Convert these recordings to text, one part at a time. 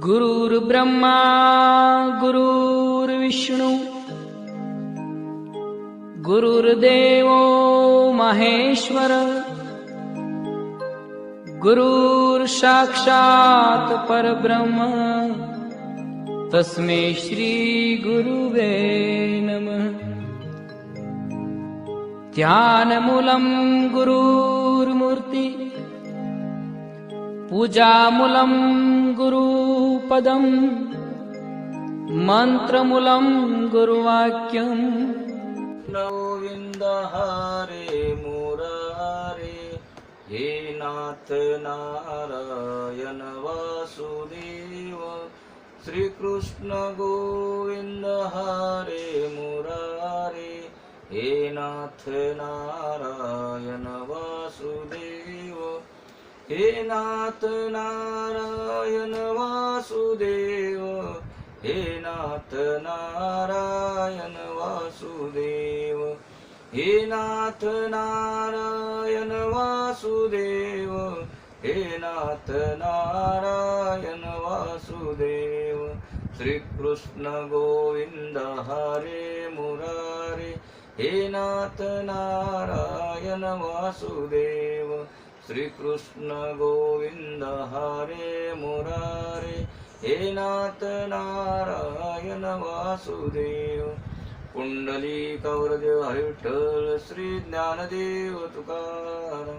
गुरुर्ब्रह्मा गुरुर्विष्णू गुरुर्देवो महेश्वर गुरुर्साक्षात् परब्रह्म तस्मै श्री गुरुवे नमः। ध्यानमूलं गुरुर्मूर्ति पूजामूलं गुरुपदं मंत्रमूलं गुरुवाक्यम्। गोविंद हरे मुरारे हे नाथ नारायण वासुदेव श्री कृष्ण गोविंद हरे मुरारे हे नाथ नारायण वासुदेव हे नाथ नारायण वासुदेव हे नाथ नारायण वासुदेव हे नाथ नारायण वासुदेव हे नाथ नारायण वासुदेव श्री कृष्ण गोविंद हरे मुरारे हे नाथ नारायण वासुदेव श्री कृष्ण गोविंद हरे मुरारे हे नाथ नारायण वासुदेव। पुंडलीकवरदेव हरी विठ्ठल श्री ज्ञानदेव तुकाराम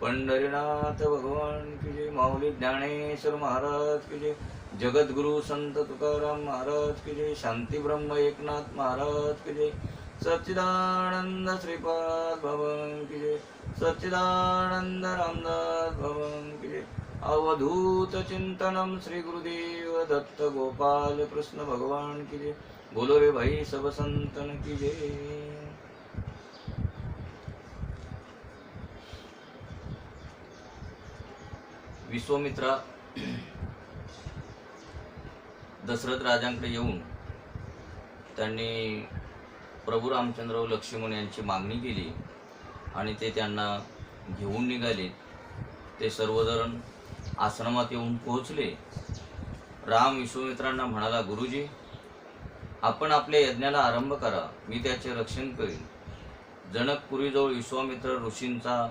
पंढरीनाथ भगवान की जय। माऊली ज्ञानेश्वर महाराज की जय। जगद्गुरु संत तुकाराम महाराज की जय। शांती ब्रह्म एकनाथ महाराज की जय। सच्चिदानंद श्रीपाद भगवान की जय। सच्चिदानंद रामदास भगवान की जय। अवधूत चिंतनम श्री गुरुदेव दत्त गोपाल कृष्ण भगवान की जय। बोलो रे भाई सब संतन की जय। विश्वामित्रा दशरथ राजांकडे येऊन त्यांनी प्रभू रामचंद्र व लक्ष्मण यांची मागणी केली आणि ते त्यांना घेऊन निघाले। ते सर्वजण आश्रमात येऊन पोहोचले। राम विश्वामित्रांना म्हणाला, गुरुजी, आपण आपल्या यज्ञाला आरंभ करा, मी त्याचे रक्षण करीन। जनकपुरीजवळ विश्वामित्र ऋषींचा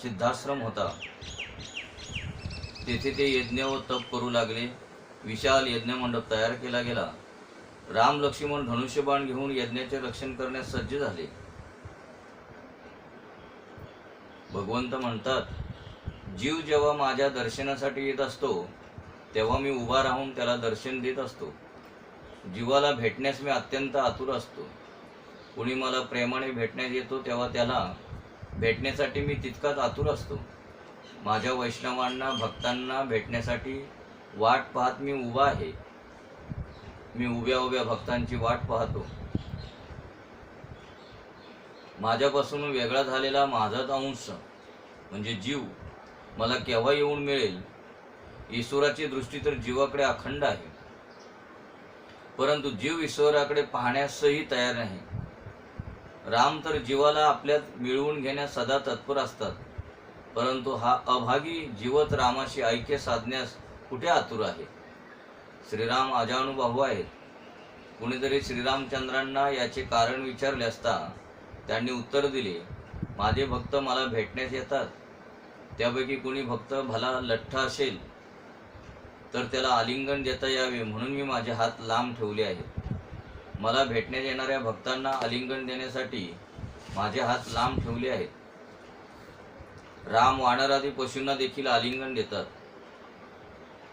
सिद्धाश्रम होता। तेथे ते यज्ञ व तप करू लागले। विशाल यज्ञ मंडप तयार केला गेला। राम लक्ष्मण धनुष्यबाण घेऊन यज्ञाचे रक्षण करण्यास सज्ज झाले। भगवंत म्हणतात, जीव जेव्हा माझ्या दर्शनासाठी येत असतो तेव्हा मी उभा राहून त्याला दर्शन देत असतो। जीवाला भेटण्यास मी अत्यंत आतुर असतो। कुणी मला प्रेमाने भेटण्यास येतो तेव्हा त्याला भेटण्यासाठी मी तितकाच आतुर असतो। माझ्या वैष्णवांना भक्तांना भेटण्यासाठी वाट पाहत मी उभा आहे। मी उभ्या उभ्या भक्तांची वाट पाहतो। माझ्यापासून वेगळा झालेला माझाच अंश म्हणजे जीव मला केव्हा येऊन मिळेल। ईश्वराची दृष्टी तर जीवाकडे अखंड आहे, परंतु जीव ईश्वराकडे पाहण्यासही तयार नाही। राम तर जीवाला आपल्यात मिळवून घेण्यास सदा तत्पर असतात, परंतु हा अभागी जीवत रामाशी ऐक्य साधण्यास कुठे आतुर आहे। श्रीराम अजानुभव आहेत। कुणीतरी श्रीरामचंद्रांना याचे कारण विचारले असता त्यांनी उत्तर दिले, माझे भक्त मला भेटण्यास येतात। त्यापैकी कुणी भक्त भला लठ्ठ असेल तर त्याला आलिंगन देता यावे म्हणून मी माझे हात लांब ठेवले आहेत। मला भेटण्यात येणाऱ्या भक्तांना आलिंगन देण्यासाठी माझे हात लांब ठेवले आहेत। राम वानरादी पशूंना देखील आलिंगन देतात।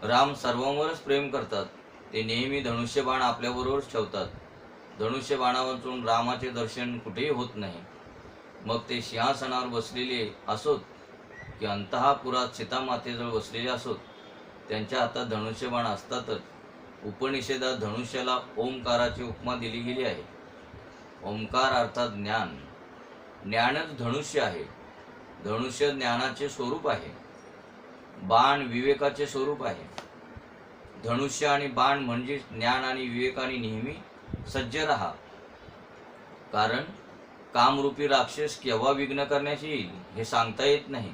राम सर्वांवरच प्रेम करतात। ते नेहमी धनुष्यबाण आपल्याबरोबरच ठेवतात। धनुष्यबाणावरून रामाचे दर्शन कुठेही होत नाही। मग ते सिंहासनावर बसलेले असोत की अंतःपुरात सीतामातेजवळ बसलेले असोत, त्यांच्या हातात धनुष्यबाण असतातच। उपनिषेधात धनुष्याला ओंकाराची उपमा दिली गेली आहे। ओंकार अर्थात ज्ञान, ज्ञानच धनुष्य आहे। धनुष्य ज्ञानाचे स्वरूप आहे। बाण विवेकाचे स्वरूप आहे। धनुष्य आणि बाण म्हणजे ज्ञान आणि विवेकाने नेहमी सज्ज रहा, कारण कामरूपी राक्षस केव्हा विघ्न करण्यास येईल हे सांगता येत नाही।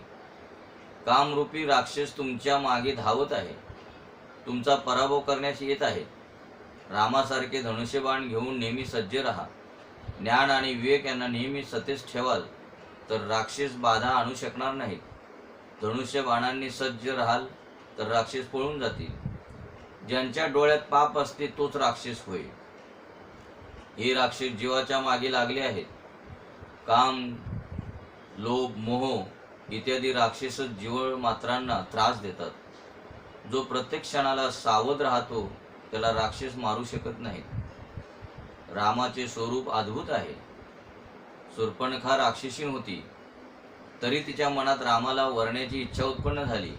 कामरूपी राक्षस तुमच्या मागे धावत आहे, तुमचा पराभव करण्यास येत आहे. रामासारखे धनुष्यबाण घेऊन नेहमी सज्ज राहा. ज्ञान आणि विवेक यांना नेहमी सतेज ठेवाल तर राक्षस बाधा आणू शकणार नाहीत. धनुष्यबाणांनी सज्ज राहाल तर राक्षस पळून जातील. ज्यांच्या डोळ्यात पाप असते तोच राक्षस होय. हे राक्षस जीवाच्या मागे लागले आहेत. काम, लोभ, मोह इत्यादी राक्षसच जीव मात्रांना त्रास देतात. जो प्रत्येक क्षणाला सावध राहतो त्याला राक्षस मारू शकत नाहीत. रामाचे स्वरूप अद्भुत आहे. शूर्पणखा राक्षसीण होती, तरी तिच्या मनात रामाला वरण्याची इच्छा उत्पन्न झाली.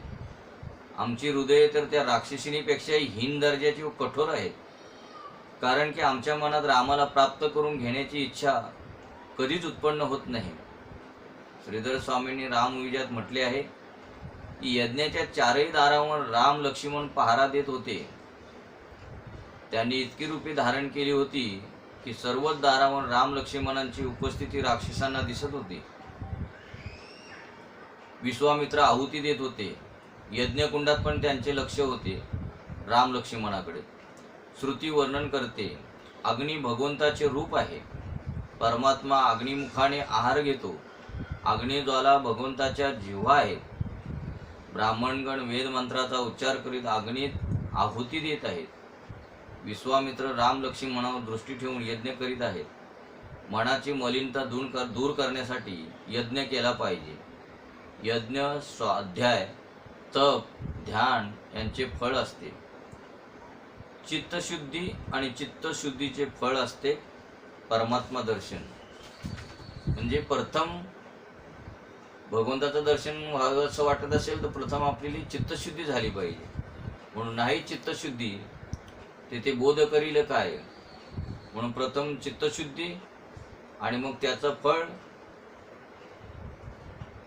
आमची हृदये तर त्या राक्षसिणीपेक्षाही हीन दर्जाची व कठोर आहेत, कारण की आमच्या मनात रामाला प्राप्त करून घेण्याची इच्छा कधीच उत्पन्न होत नाही. श्रीधर स्वामींनी रामविजयात म्हटले आहे की यज्ञाच्या चारही दारावर राम लक्ष्मण पहारा देत होते. त्यांनी इतकी रूपे धारण केली होती की सर्वच दारावर राम लक्ष्मणांची उपस्थिती राक्षसांना दिसत होती. विश्वामित्र आहुती देत होते. यज्ञकुंडात पण त्यांचे लक्ष होते राम लक्ष्मणाकडे. श्रुती वर्णन करते, अग्नी भगवंताचे रूप आहे. परमात्मा अग्निमुखाने आहार घेतो. अग्निज्वाला भगवंताच्या जिव्हा आहेत. ब्राह्मणगण वेद मंत्राचा उच्चार करीत अग्नीत आहुती देत आहेत. विश्वामित्र राम लक्ष्मणावर दृष्टी ठेवून यज्ञ करीत आहेत. मनाची मलिनता दूर करण्यासाठी यज्ञ केला पाहिजे. यज्ञ, स्वाध्याय, तप, ध्यान यांचे फळ असते. चित्तशुद्धी आणि चित्तशुद्धीचे फळ असते परमात्मा दर्शन. म्हणजे प्रथम भगवंताचं दर्शन व्हावं असं वाटत असेल तर प्रथम आपली चित्तशुद्धी झाली पाहिजे. म्हणून नाही चित्तशुद्धी तेथे बोध करील काय. म्हणून प्रथम चित्तशुद्धी आणि मग त्याचं फळ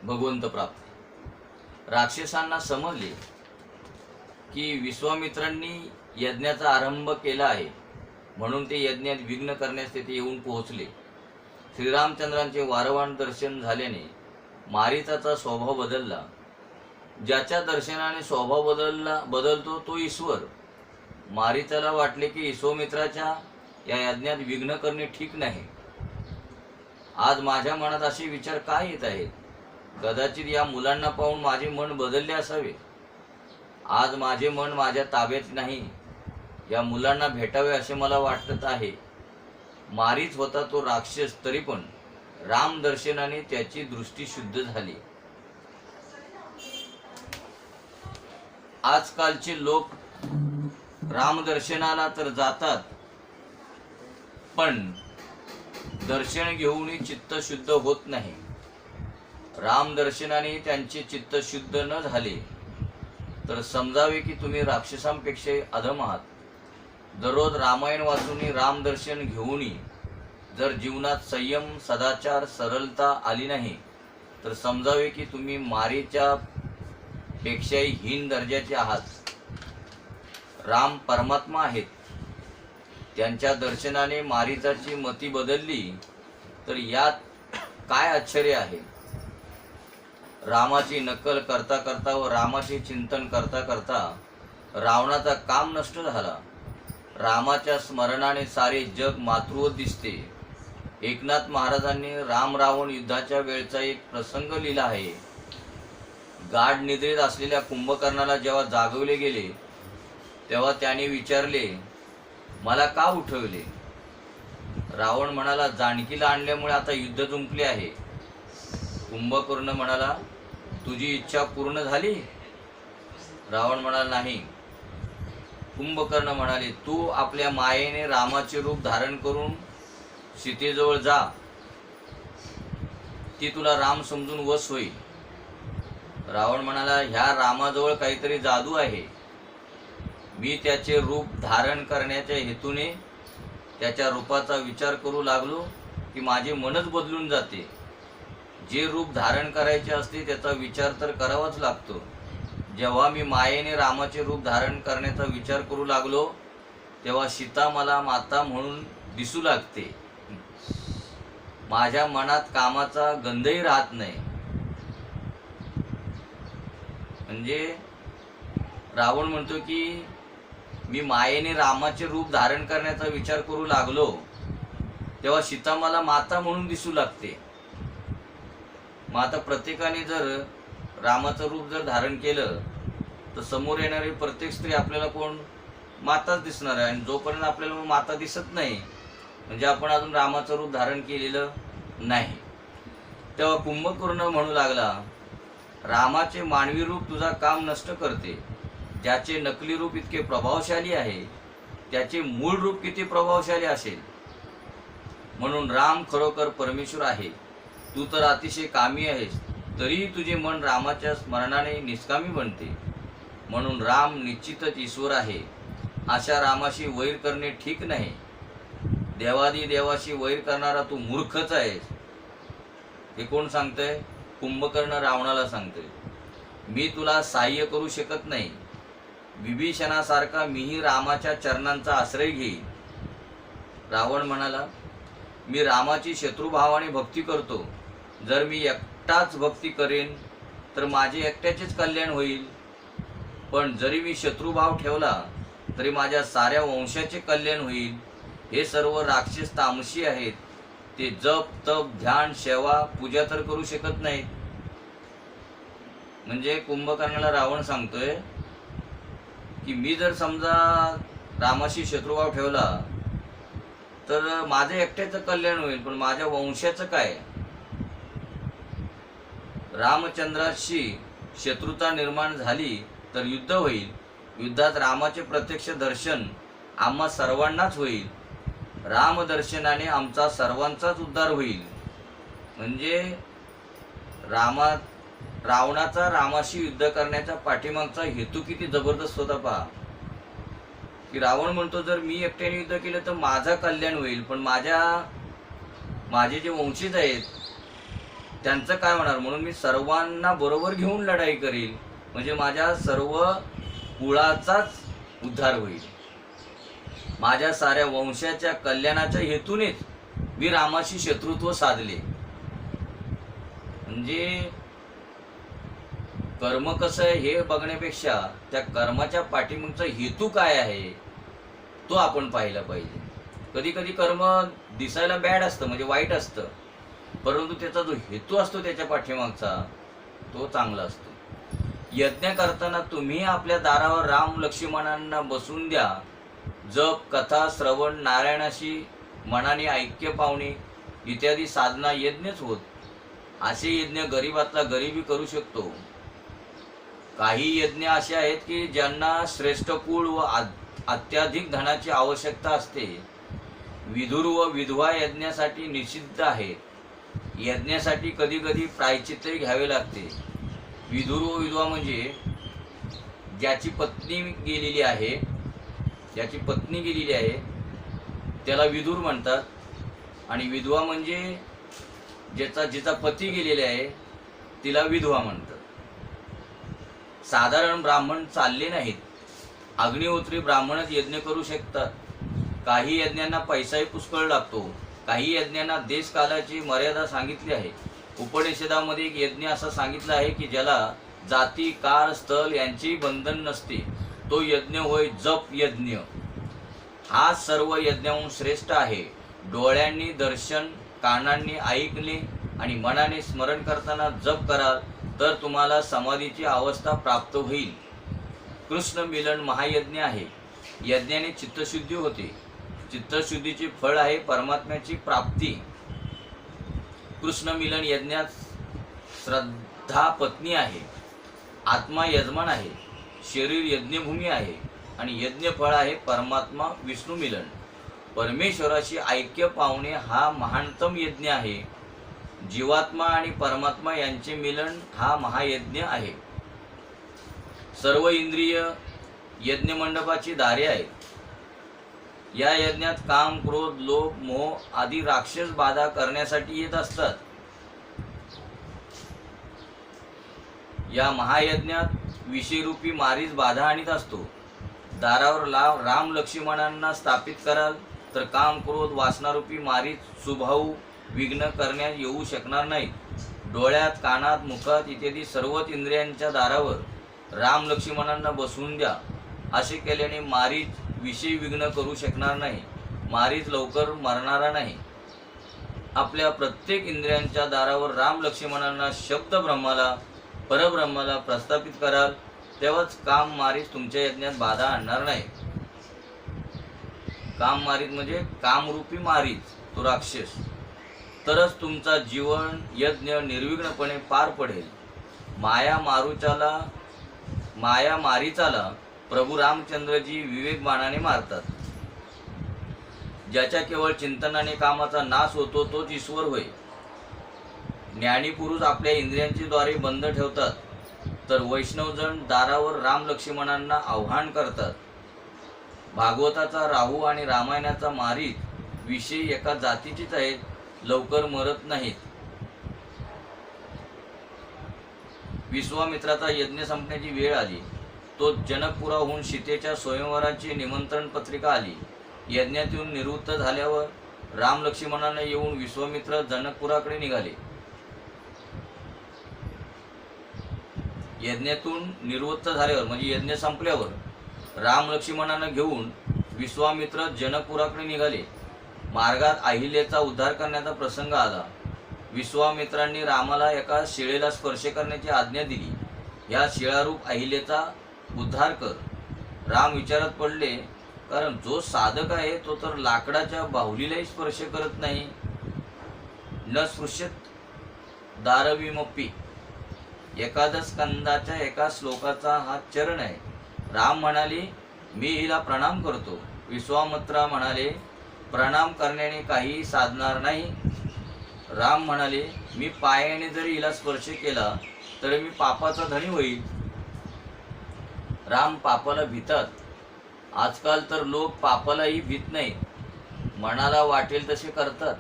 भगवंत प्राप्ती. राक्षसांना समजले की विश्वामित्रांनी यज्ञाचा आरंभ केला आहे, म्हणून ते यज्ञात विघ्न करण्यास तेथे येऊन पोहोचले. श्रीरामचंद्रांचे वारंवार दर्शन झाल्याने मारीचाचा स्वभाव बदलला. ज्याच्या दर्शनाने स्वभाव बदलतो तो ईश्वर. मारीचाला वाटले की विश्वामित्राच्या या यज्ञात विघ्न करणे ठीक नाही. आज माझ्या मनात असे विचार काय येत आहेत? कदाचित या मुलांना पाहून माझे मन बदलले असावे. आज माझे मन माझ्या ताब्यात नाही. या मुलांना भेटावे असे मला वाटत आहे. मारीच होता तो राक्षस, तरी पण राम दर्शनाने त्याची दृष्टी शुद्ध झाली. आजकालचे लोक रामदर्शनाला तर जातात, पण दर्शन घेऊनही चित्त शुद्ध होत नाही. रामदर्शनाने त्यांचे चित्त शुद्ध न झाले तर समजावे की तुम्ही राक्षसांपेक्षा अधम आहात. दररोज रामायण वाचूनही रामदर्शन घेऊनही जर जीवनात संयम, सदाचार, सरलता आली नाही तर समजावे की तुम्ही मारीच्या पेक्षाही हीन दर्जाचे आहात. राम परमात्मा आहेत. त्यांच्या दर्शनाने मारीचाची मती बदलली तर यात काय आश्चर्य आहे. रामाची नक्कल करता करता व रामाचे चिंतन करता करता रावणाचा काम नष्ट झाला. रामाच्या स्मरणाने सारे जग मातृवत दिसते. एकनाथ महाराजांनी राम रावण युद्धाच्या वेळचा एक प्रसंग लिहिला आहे. गाढ निद्रेत असलेल्या कुंभकर्णाला जेव्हा जागवले गेले तेव्हा त्याने विचारले, मला का उठवले? रावण म्हणाला, जानकीला आणल्यामुळे आता युद्ध जुंपले आहे. कुंभकर्ण म्हणाला, तुझी इच्छा पूर्ण झाली? रावण म्हणाला, नाही. कुंभकर्ण म्हणाले, तू आपल्या मायेने रामाचे रूप धारण करून सीतेजवळ जा. ती तुला राम समजून वश होईल. रावण म्हणाला, ह्या रामाजवळ काहीतरी जादू आहे. मी त्याचे रूप धारण करण्याच्या हेतूने त्याच्या रूपाचा विचार करू लागलो की माझे मनच बदलून जाते. जे रूप धारण करायचे असते त्याचा विचार तर करावाच लागतो. जेव्हा मी मायेने रामाचे रूप धारण करण्याचा विचार करू लागलो तेव्हा सीता मला माता म्हणून दिसू लागते. माझ्या मनात कामाचा गंधही राहत नाही. म्हणजे रावण म्हणतो की मी मायेने रामाचे रूप धारण करण्याचा विचार करू लागलो तेव्हा सीता मला माता म्हणून दिसू लागते. मग आता प्रत्येकाने जर रामाचं रूप जर धारण केलं तर समोर येणारी प्रत्येक स्त्री आपल्याला कोण माताच दिसणार आहे. आणि जोपर्यंत आपल्याला मग माता दिसत नाही म्हणजे आपण अजून रामाचं रूप धारण केलेलं नाही. तेव्हा कुंभकर्ण म्हणू लागला, रामाचे मानवी रूप तुझा काम नष्ट करते. ज्याचे नकली रूप इतके प्रभावशाली आहे त्याचे मूळ रूप किती प्रभावशाली असेल. म्हणून राम खरोखर परमेश्वर आहे. तू तर अतिशय कामी आहेस तरीही तुझे मन रामाच्या स्मरणाने निष्कामी बनते. म्हणून राम निश्चितच ईश्वर आहे. अशा रामाशी वैर करणे ठीक नाही. देवादी देवाशी वैर करणारा तू मूर्खच आहेस. हे कोण सांगतंय? कुंभकर्ण रावणाला सांगतोय. मी तुला सहाय्य करू शकत नाही. विभीषणासारखा मीही रामाच्या चरणांचा आश्रय घेईन. रावण म्हणाला, मी रामाची शत्रुभावाने भक्ती करतो. जर मी एकटाच भक्ती करेन तर माझे एकट्याचेच कल्याण होईल. पण जरी मी शत्रुभाव ठेवला तरी माझ्या साऱ्या वंशाचे कल्याण होईल. हे सर्व राक्षस तामसी आहेत. ते जप तप ध्यान सेवा पूजा तर करू शकत नाहीत. म्हणजे कुंभकर्णाला रावण सांगतोय की मी जर समजा रामाशी शत्रुभाव ठेवला तर माझं एकट्याचं कल्याण होईल पण माझ्या वंशाचं काय. रामचंद्राशी शत्रुता निर्माण झाली तर युद्ध होईल. युद्धात रामाचे प्रत्यक्ष दर्शन आम्हा सर्वांनाच होईल. रामदर्शनाने आमचा सर्वांचाच उद्धार होईल. म्हणजे रावणाचा रामाशी युद्ध करण्याचा पाठीमागचा हेतू किती जबरदस्त होता पहा. की रावण म्हणतो जर मी एकट्याने युद्ध केलं तर माझा कल्याण होईल पण माझे जे वंशीज आहेत त्यांचं काय होणार. म्हणून मी सर्वांना बरोबर घेऊन लढाई करील म्हणजे माझ्या सर्व कुळाचाच उद्धार होईल. माझ्या साऱ्या वंशाच्या कल्याणाच्या हेतूनेच मी रामाशी शत्रुत्व साधले. म्हणजे कर्म कसं आहे हे बघण्यापेक्षा त्या कर्माच्या पाठीमागचा हेतू काय आहे तो आपण पाहिला पाहिजे. कधी कधी कर्म दिसायला बॅड असतं म्हणजे वाईट असतं परंतु त्याचा जो हेतू असतो त्याच्या पाठीमागचा तो चांगला असतो. यज्ञ करताना तुम्ही आपल्या दारावर राम लक्ष्मणांना बसून द्या. जप कथा श्रवण नारायणाशी मनाने ऐक्य पावणे इत्यादी साधना यज्ञच होत. असे यज्ञ गरीबातला गरीबी करू शकतो. काही यज्ञ असे आहेत की ज्यांना श्रेष्ठ कुळ व अत्याधिक धनाची आवश्यकता असते. विधुर व विधवा यज्ञासाठी निषिद्ध आहेत. यज्ञासाठी कधी कधी प्रायश्चित्तही घ्यावे लागते. विधुर व विधवा म्हणजे ज्याची पत्नी गेलेली आहे त्याला विधुर म्हणतात. आणि विधवा म्हणजे जिचा पती गेलेला आहे तिला विधवा म्हणतात. साधारण ब्राह्मण चालले नाहीत. अग्निहोत्री ब्राह्मणच यज्ञ करू शकतात. काही यज्ञांना पैसाही पुष्कळ लागतो. काही यज्ञांना देश कालाची मर्यादा सांगितली आहे. उपनिषदामध्ये एक यज्ञ असा सांगितला आहे की ज्याला जाती काळ स्थळ यांचेही बंधन नसते तो यज्ञ होय जप यज्ञ. हा सर्व यज्ञाहून श्रेष्ठ आहे. डोळ्यांनी दर्शन कानांनी ऐकले आणि मनाने स्मरण करताना जप कराल तर तुम्हाला समाधीची अवस्था प्राप्त होईल. कृष्ण मिलन महायज्ञ आहे. यज्ञाने चित्तशुद्धी होते. चित्तशुद्धीचे फळ आहे परमात्म्याची प्राप्ती. कृष्ण मिलन यज्ञात श्रद्धा पत्नी आहे. आत्मा यजमान आहे. शरीर यज्ञभूमी आहे आणि यज्ञ फळ आहे परमात्मा विष्णू मिलन. परमेश्वराशी ऐक्य पावणे हा महानतम यज्ञ आहे. जीवात्मा आणि परमात्मा यांचे मिलन हा महायज्ञ आहे. सर्व इंद्रिय यज्ञ मंडपाची दारे आहेत. या यज्ञात काम क्रोध लोभ मोह आदी राक्षस बाधा करण्यासाठी येत असतात. या महायज्ञात विषयरूपी मारीच बाधा आणीत असतो. दारावर राम लक्ष्मणांना स्थापित कराल तर काम क्रोध वासनारूपी मारीच सुभाऊ विघ्न करण्यास येऊ शकणार नाही. डोळ्यात कानात मुखात इत्यादी सर्वच इंद्रियांच्या दारावर राम लक्ष्मणांना बसवून द्या. असे केल्याने मारीच विषय विघ्न करू शकणार नाही. मारीच लवकर मरणारा नाही. आपल्या प्रत्येक इंद्रियांच्या दारावर राम लक्ष्मणांना शब्द ब्रह्माला परब्रह्माला प्रस्थापित कराल, तेव्हाच काम मारीच तुमच्या यज्ञात बाधा आणणार नाही. काम मारीच म्हणजे कामरूपी मारीच, तो राक्षस. तरच तुमचा जीवन यज्ञ निर्विघ्नपणे पार पडेल. माया मारीचाला प्रभू रामचंद्रजी विवेक बाणाने मारतात. ज्याच्या केवळ चिंतनाने कामाचा नाश होतो तोच ईश्वर होय. ज्ञानी पुरुष आपल्या इंद्रियांचे द्वारे बंद ठेवतात, तर वैष्णवजन दारावर राम लक्ष्मणांना आव्हान करतात. भागवताचा राहू आणि रामायणाचा मारीच विषय एका जातीचीच आहेत, लवकर मरत नाहीत. विश्वामित्राचा यज्ञ संपण्याची वेळ आली. तो जनकपुराहून सीतेच्या स्वयंवराची निमंत्रण पत्रिका आली. यज्ञातून निवृत्त झाल्यावर राम लक्ष्मणांना येऊन विश्वामित्र जनकपुराकडे निघाले. यज्ञातून निवृत्त झाल्यावर म्हणजे यज्ञ संपल्यावर राम लक्ष्मणांना घेऊन विश्वामित्र जनकपुराकडे निघाले. मार्गात अहिल्याचा उद्धार करण्याचा प्रसंग आला. विश्वामित्रांनी रामाला एका शिळेला स्पर्श करण्याची आज्ञा दिली. या शिळारूप अहिल्याचा उद्धार कर. राम विचारात पडले, कारण जो साधक आहे तो तर लाकडाच्या बाहुलीलाही स्पर्श करत नाही. न स्पृश्यत दारविमप्पी, एकादश स्कंदाच्या एका श्लोकाचा हा चरण आहे. राम म्हणाले, मी हिला प्रणाम करतो. विश्वामित्र म्हणाले, प्रणाम करण्याने काही साधणार नाही. राम म्हणाले, मी पायाने जरी हिला स्पर्श केला तर मी पापाचा धनी होईल. राम पापाला भीतात. आजकाल तर लोक पापालाही भीत नाहीत, मनाला वाटेल तसे करतात.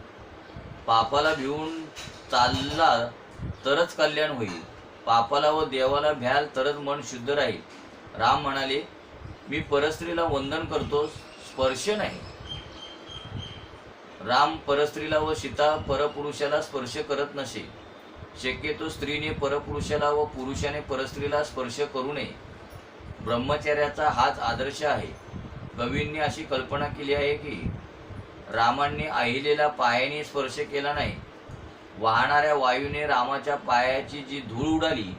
पापाला भिवून चालला तरच कल्याण होईल. पापाला व देवाला भ्याल तरच मन शुद्ध राहील. राम म्हणाले, मी परस्त्रीला वंदन करतो, स्पर्श नाही. राम परस्त्रीला व सीता परपुरुषाला स्पर्श करत नसे. शक्यतो स्त्रीने परपुरुषाला व पुरुषाने परस्त्रीला स्पर्श करू नये. ब्रह्मचर्याचा हाच आदर्श आहे. कवींनी अशी कल्पना केली आहे की रामांनी अहिलेला पायाने स्पर्श केला नाही. वाहणाऱ्या वायूने रामाच्या पायाची जी धूळ उडाली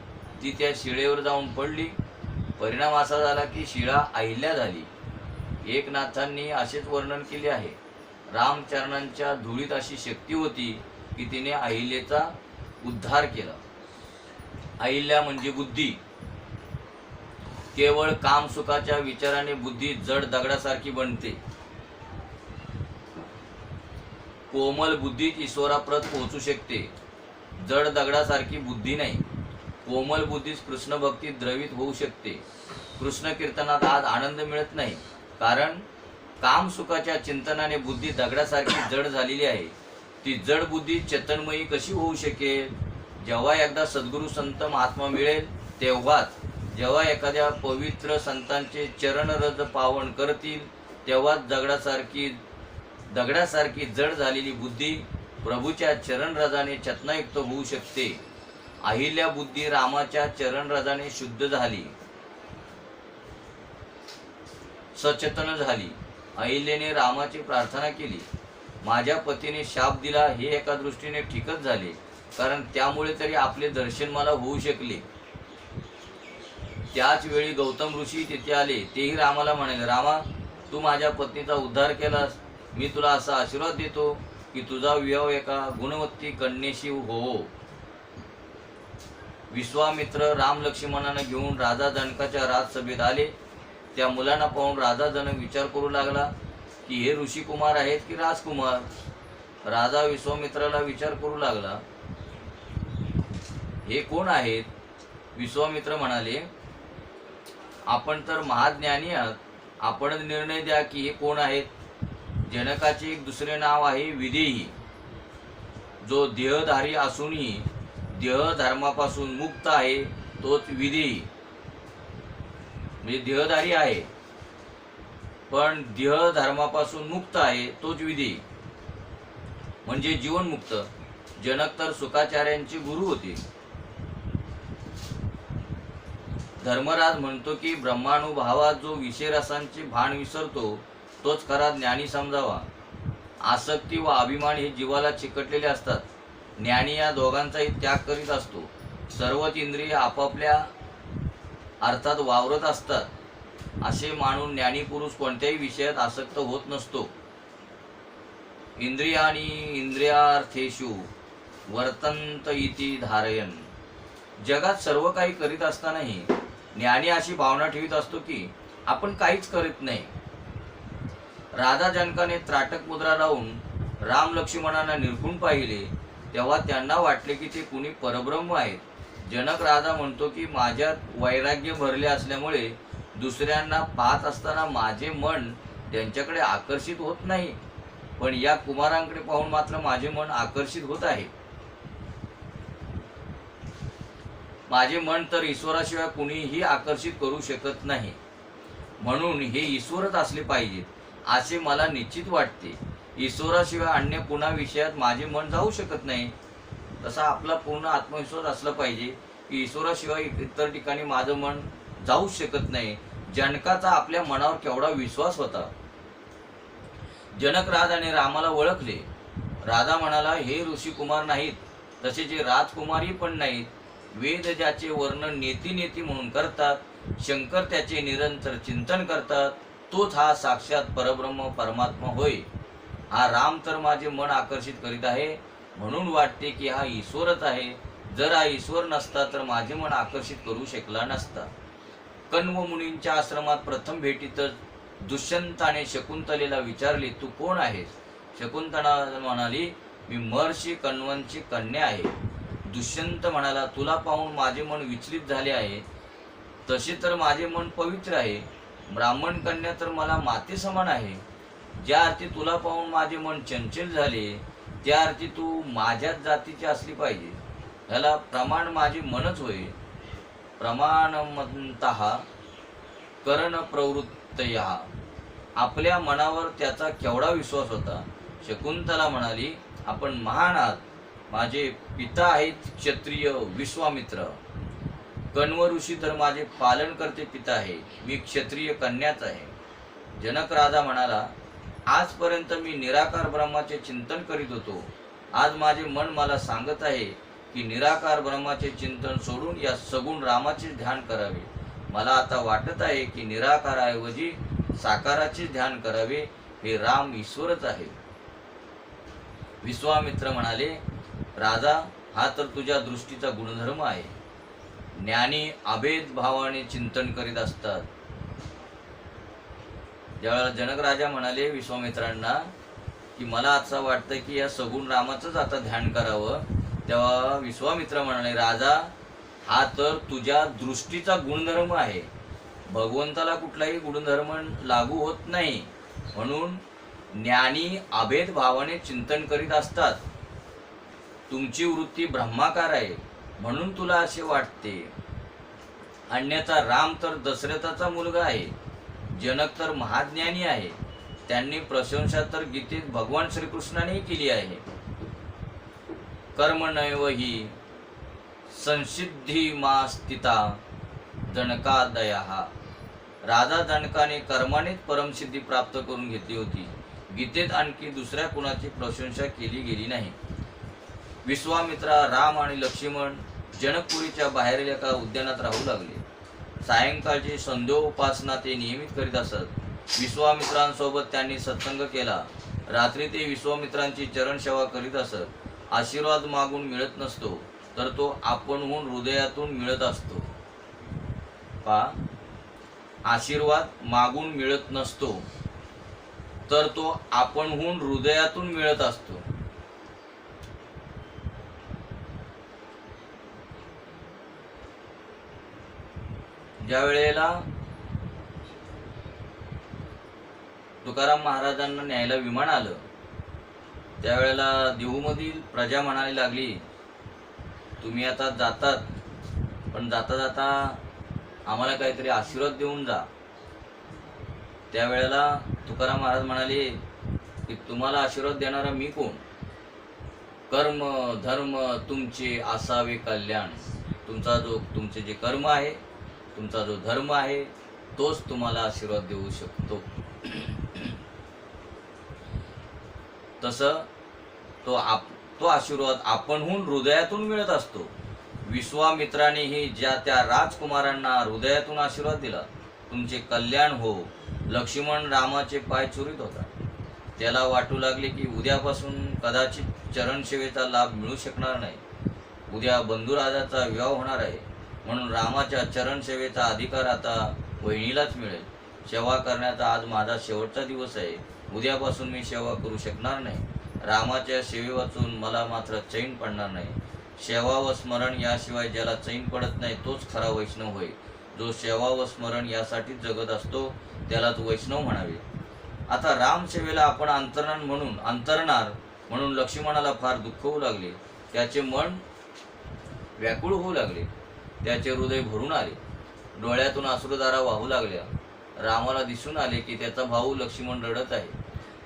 ती त्या शिळेवर जाऊन पडली. परिणाम असा झाला की शिळा अहिल्या झाली. एकनाथांनी असेच वर्णन केले आहे. रामचरणांच्या धुळीत अशी शक्ती होती की तिने अहिल्याचा उद्धार केला. अहिल्या म्हणजे बुद्धी. केवळ काम सुखाच्या विचाराने बुद्धी जड दगडासारखी बनते. कोमल बुद्धीच ईश्वराप्रत पोहोचू शकते. जड दगडासारखी बुद्धी नाही. कोमल बुद्धीच कृष्ण भक्तीत द्रवित होऊ शकते. कृष्ण कीर्तनात आज आनंद मिळत नाही, कारण काम सुखाच्या चिंतनाने बुद्धी दगडासारखी जड झालेली आहे. ती जड बुद्धी चेतनमयी कशी होऊ शकेल? जेव्हा एकदा सद्गुरू संत महात्मा मिळेल तेव्हाच. जेव्हा एखाद्या पवित्र संतांचे चरणरज पावन करतील तेव्हाच दगडासारखी जड झालेली बुद्धी प्रभूच्या चरणरजाने चेतनायुक्त होऊ शकते. अहिल्या बुद्धी रामाच्या चरणरजाने शुद्ध झाली, सचेतन झाली. अहिल्याने रामाची प्रार्थना केली. माझ्या पतीने शाप दिला हे एका दृष्टीने ठीकच झाले, कारण त्यामुळे तरी आपले दर्शन मला होऊ शकले. त्याच वेळी गौतम ऋषी तिथे आले. तेही रामाला म्हणाले, रामा, तू माझ्या पत्नीचा उद्धार केलास. मी तुला असा आशीर्वाद देतो की तुझा विवाह एका गुणवत्ती कन्येशी होवो. विश्वामित्र राम लक्ष्मणांना घेऊन राजा जनकाच्या राजसभेत आले. त्या मुलांना पाहून राजा जनक विचार करू लागला की हे ऋषिकुमार आहेत की राजकुमार. राजा विश्वामित्राला विचार करू लागला, हे कोण आहेत? विश्वामित्र म्हणाले, आपण तर महाज्ञानी आहात. आपणच निर्णय द्या की हे कोण आहेत. जनकाचे एक दुसरे नाव आहे विदेही. जो देहधारी असूनही देहधर्मापासून मुक्त आहे तोच विदेही. म्हणजे देहधारी आहे पण देहधर्मापासून मुक्त आहे तोच विदेही, म्हणजे जीवनमुक्त. जनक तर सुखाचार्यांचे गुरु होते. धर्मराज म्हणतो की ब्रह्मानुभावात जो विषयरसांचे भान विसरतो तोच खरा ज्ञानी समजावा. आसक्ती व अभिमान हे जीवाला चिकटलेले असतात. ज्ञानी या दोघांचाही त्याग करीत असतो. सर्वच इंद्रिय आपापल्या अर्थात वावरत असतात असे मानून ज्ञानी पुरुष कोणत्याही विषयात आसक्त होत नसतो. इंद्रियाणी इंद्रियार्थेषु वर्तन्त इति धारयन. जगात सर्व काही करीत असतानाही ज्ञानी अशी भावना ठेवीत असतो की आपण काहीच करीत नाही. राधा जनकाने त्राटक मुद्रा लावून राम लक्ष्मणांना निरखून पाहिले तेव्हा त्यांना वाटले की ते कुणी परब्रह्म आहेत. जनक राजा म्हणतो की माझ्यात वैराग्य भरले असल्यामुळे दुसऱ्यांना पाहत असताना माझे मन त्यांच्याकडे आकर्षित होत नाही, पण या कुमारांकडे पाहून मात्र माझे मन आकर्षित होत आहे. माझे मन तर ईश्वराशिवाय कुणीही आकर्षित करू शकत नाही, म्हणून हे ईश्वरच असले पाहिजेत असे मला निश्चित वाटते. ईश्वराशिवाय अन्य पुन्हा विषयात माझे मन जाऊ शकत नाही. तसा आपला पूर्ण आत्मविश्वास असला पाहिजे की ईश्वराशिवाय इतर ठिकाणी माझं मन जाऊ शकत नाही. जनकाचा आपल्या मनावर केवढा विश्वास होता. जनक राजाने रामाला ओळखले. राजा म्हणाला, हे ऋषी कुमार नाहीत, तसे जे राजकुमारी पण नाहीत. वेद ज्याचे वर्णन नेती नेती म्हणून करतात, शंकर त्याचे निरंतर चिंतन करतात, तोच हा साक्षात परब्रह्म परमात्मा होय. हा राम तर माझे मन आकर्षित करीत आहे, म्हणून वाटते की हा ईश्वरच आहे. जर हा ईश्वर नसता तर माझे मन आकर्षित करू शकला नसता. कण्व मुनींच्या आश्रमात प्रथम भेटीतच दुष्यंताने शकुंतलेला विचारले, तू कोण आहेस? शकुंतला म्हणाली, मी महर्षी कण्वांची कन्या आहे. दुष्यंत म्हणाला, तुला पाहून माझे मन विचलित झाले आहे. तसे तर माझे मन पवित्र आहे. ब्राह्मण कन्या तर मला माते समान आहे. ज्या अर्थी तुला पाहून माझे मन चंचल झाले त्या अर्थी तू माझ्याच जातीची असली पाहिजे. ह्याला प्रमाण माझे मनच होय. प्रमाणमतः करण प्रवृत्तया. आपल्या मनावर त्याचा केवढा विश्वास होता. शकुंतला म्हणाली, आपण महान आहात. माझे पिता आहेत क्षत्रिय विश्वामित्र. कण्व ऋषी तर माझे पालन करते पिता आहे. मी क्षत्रिय कन्याच आहे. जनक राजा म्हणाला, आजपर्यंत मी निराकार ब्रह्माचे चिंतन करीत होतो. आज माझे मन मला सांगत आहे की निराकार ब्रह्माचे चिंतन सोडून या सगुण रामाचे ध्यान करावे. मला आता वाटत आहे की निराकाराऐवजी साकाराचे ध्यान करावे. हे राम ईश्वरच आहे. विश्वामित्र म्हणाले, राजा, हा तर तुझ्या दृष्टीचा गुणधर्म आहे. ज्ञानी अभेद भावाने चिंतन करीत असतात. ज्यावेळेला जनक राजा म्हणाले विश्वामित्रांना की मला असं वाटतं की या सगुण रामाचंच आता ध्यान करावं, तेव्हा विश्वामित्र म्हणाले, राजा, हा तर तुझ्या दृष्टीचा गुणधर्म आहे. भगवंताला कुठलाही गुणधर्म लागू होत नाही, म्हणून ज्ञानी अभेद भावाने चिंतन करीत असतात. तुमची वृत्ती ब्रह्माकार आहे म्हणून तुला असे वाटते. अन्यथा राम तर दशरथाचा मुलगा आहे. जनक तर महाज्ञानी आहे. त्यांनी प्रशंसा तर गीतेत भगवान श्रीकृष्णाने केली आहे. कर्मणैव हि संसिद्धी मा स्थिता जनकादयः. राजा जनकाने कर्मानेच परमसिद्धी प्राप्त करून घेतली होती. गीतेत आणखी दुसऱ्या कुणाची प्रशंसा केली गेली नाही. विश्वामित्रा, राम आणि लक्ष्मण जनकपुरीच्या बाहेरील एका उद्यानात राहू लागले. सायंकाळची संध्योपासना ते नियमित करीत असत. विश्वामित्रांसोबत त्यांनी सत्संग केला. रात्री ते विश्वामित्रांची चरणसेवा करीत असत. आशीर्वाद मागून मिळत नसतो, तर तो आपणहून हृदयातून मिळत असतो. आशीर्वाद मागून मिळत नसतो, तर तो आपणहून हृदयातून मिळत असतो. ज्या वेळेला तुकाराम महाराजांना न्यायला विमान आलं, त्यावेळेला देहूमधील प्रजा म्हणायला लागली, तुम्ही आता जातात, पण जाता जाता आम्हाला काहीतरी आशीर्वाद देऊन जा. त्यावेळेला तुकाराम महाराज म्हणाले की तुम्हाला आशीर्वाद देणारा मी कोण? कर्म धर्म तुमचे असावे कल्याण. तुमचे जे कर्म आहे तुमचा जो धर्म आहे तोच तुम्हाला आशीर्वाद देऊ शकतो. तसं तो आशीर्वाद आपणहून हृदयातून मिळत असतो. विश्वामित्रानेही ज्या त्या राजकुमारांना हृदयातून आशीर्वाद दिला, तुमचे कल्याण हो. लक्ष्मण रामाचे पाय चुरीत होता. त्याला वाटू लागले की उद्यापासून कदाचित चरणसेवेचा लाभ मिळू शकणार नाही. उद्या बंधुराजाचा विवाह होणार आहे, म्हणून रामाच्या चरणसेवेचा अधिकार आता वहिनीलाच मिळेल. सेवा करण्याचा आज माझा शेवटचा दिवस आहे. उद्यापासून मी सेवा करू शकणार नाही. रामाच्या सेवे वाचून मला मात्र चैन पडणार नाही. सेवा व स्मरण याशिवाय ज्याला चैन पडत नाही तोच खरा वैष्णव होय. जो सेवा व स्मरण यासाठीच जगत असतो त्यालाच वैष्णव म्हणावे. आता रामसेवेला आपण अंतरणार म्हणून लक्ष्मणाला फार दुःख होऊ लागले. त्याचे मन व्याकुळ होऊ लागले. त्याचे हृदय भरून आले. डोळ्यातून अश्रुधारा वाहू लागल्या. रामाला दिसून आले की त्याचा भाऊ लक्ष्मण रडत आहे.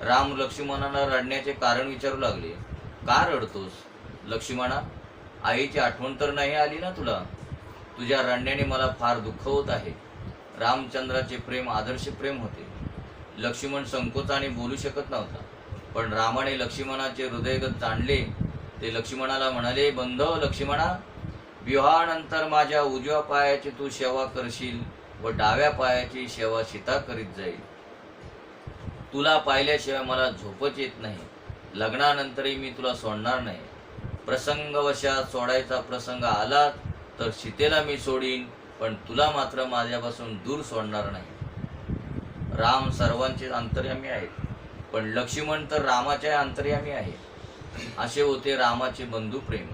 राम लक्ष्मणाला रडण्याचे कारण विचारू लागले. का रडतोस लक्ष्मणा? आईची आठवण तर नाही आली ना तुला? तुझ्या रडण्याने मला फार दुःख होत आहे. रामचंद्राचे प्रेम आदर्श प्रेम होते. लक्ष्मण संकोचाने बोलू शकत नव्हता, पण रामाने लक्ष्मणाचे हृदयगत जाणले. ते लक्ष्मणाला म्हणाले, बंधव लक्ष्मणा, विवाहानंतर माझ्या उजव्या पायाची तू सेवा करशील व डाव्या पायाची सेवा सीता करीत जाईल. तुला पाहिल्याशिवाय मला झोपच येत नाही. लग्नानंतरही मी तुला सोडणार नाही. प्रसंगवशात सोडायचा प्रसंग आला तर सीतेला मी सोडीन, पण तुला मात्र माझ्यापासून दूर सोडणार नाही. राम सर्वांचे अंतर्यामी आहेत, पण लक्ष्मण तर रामाच्या अंतर्यामी आहे. असे होते रामाचे बंधू प्रेम.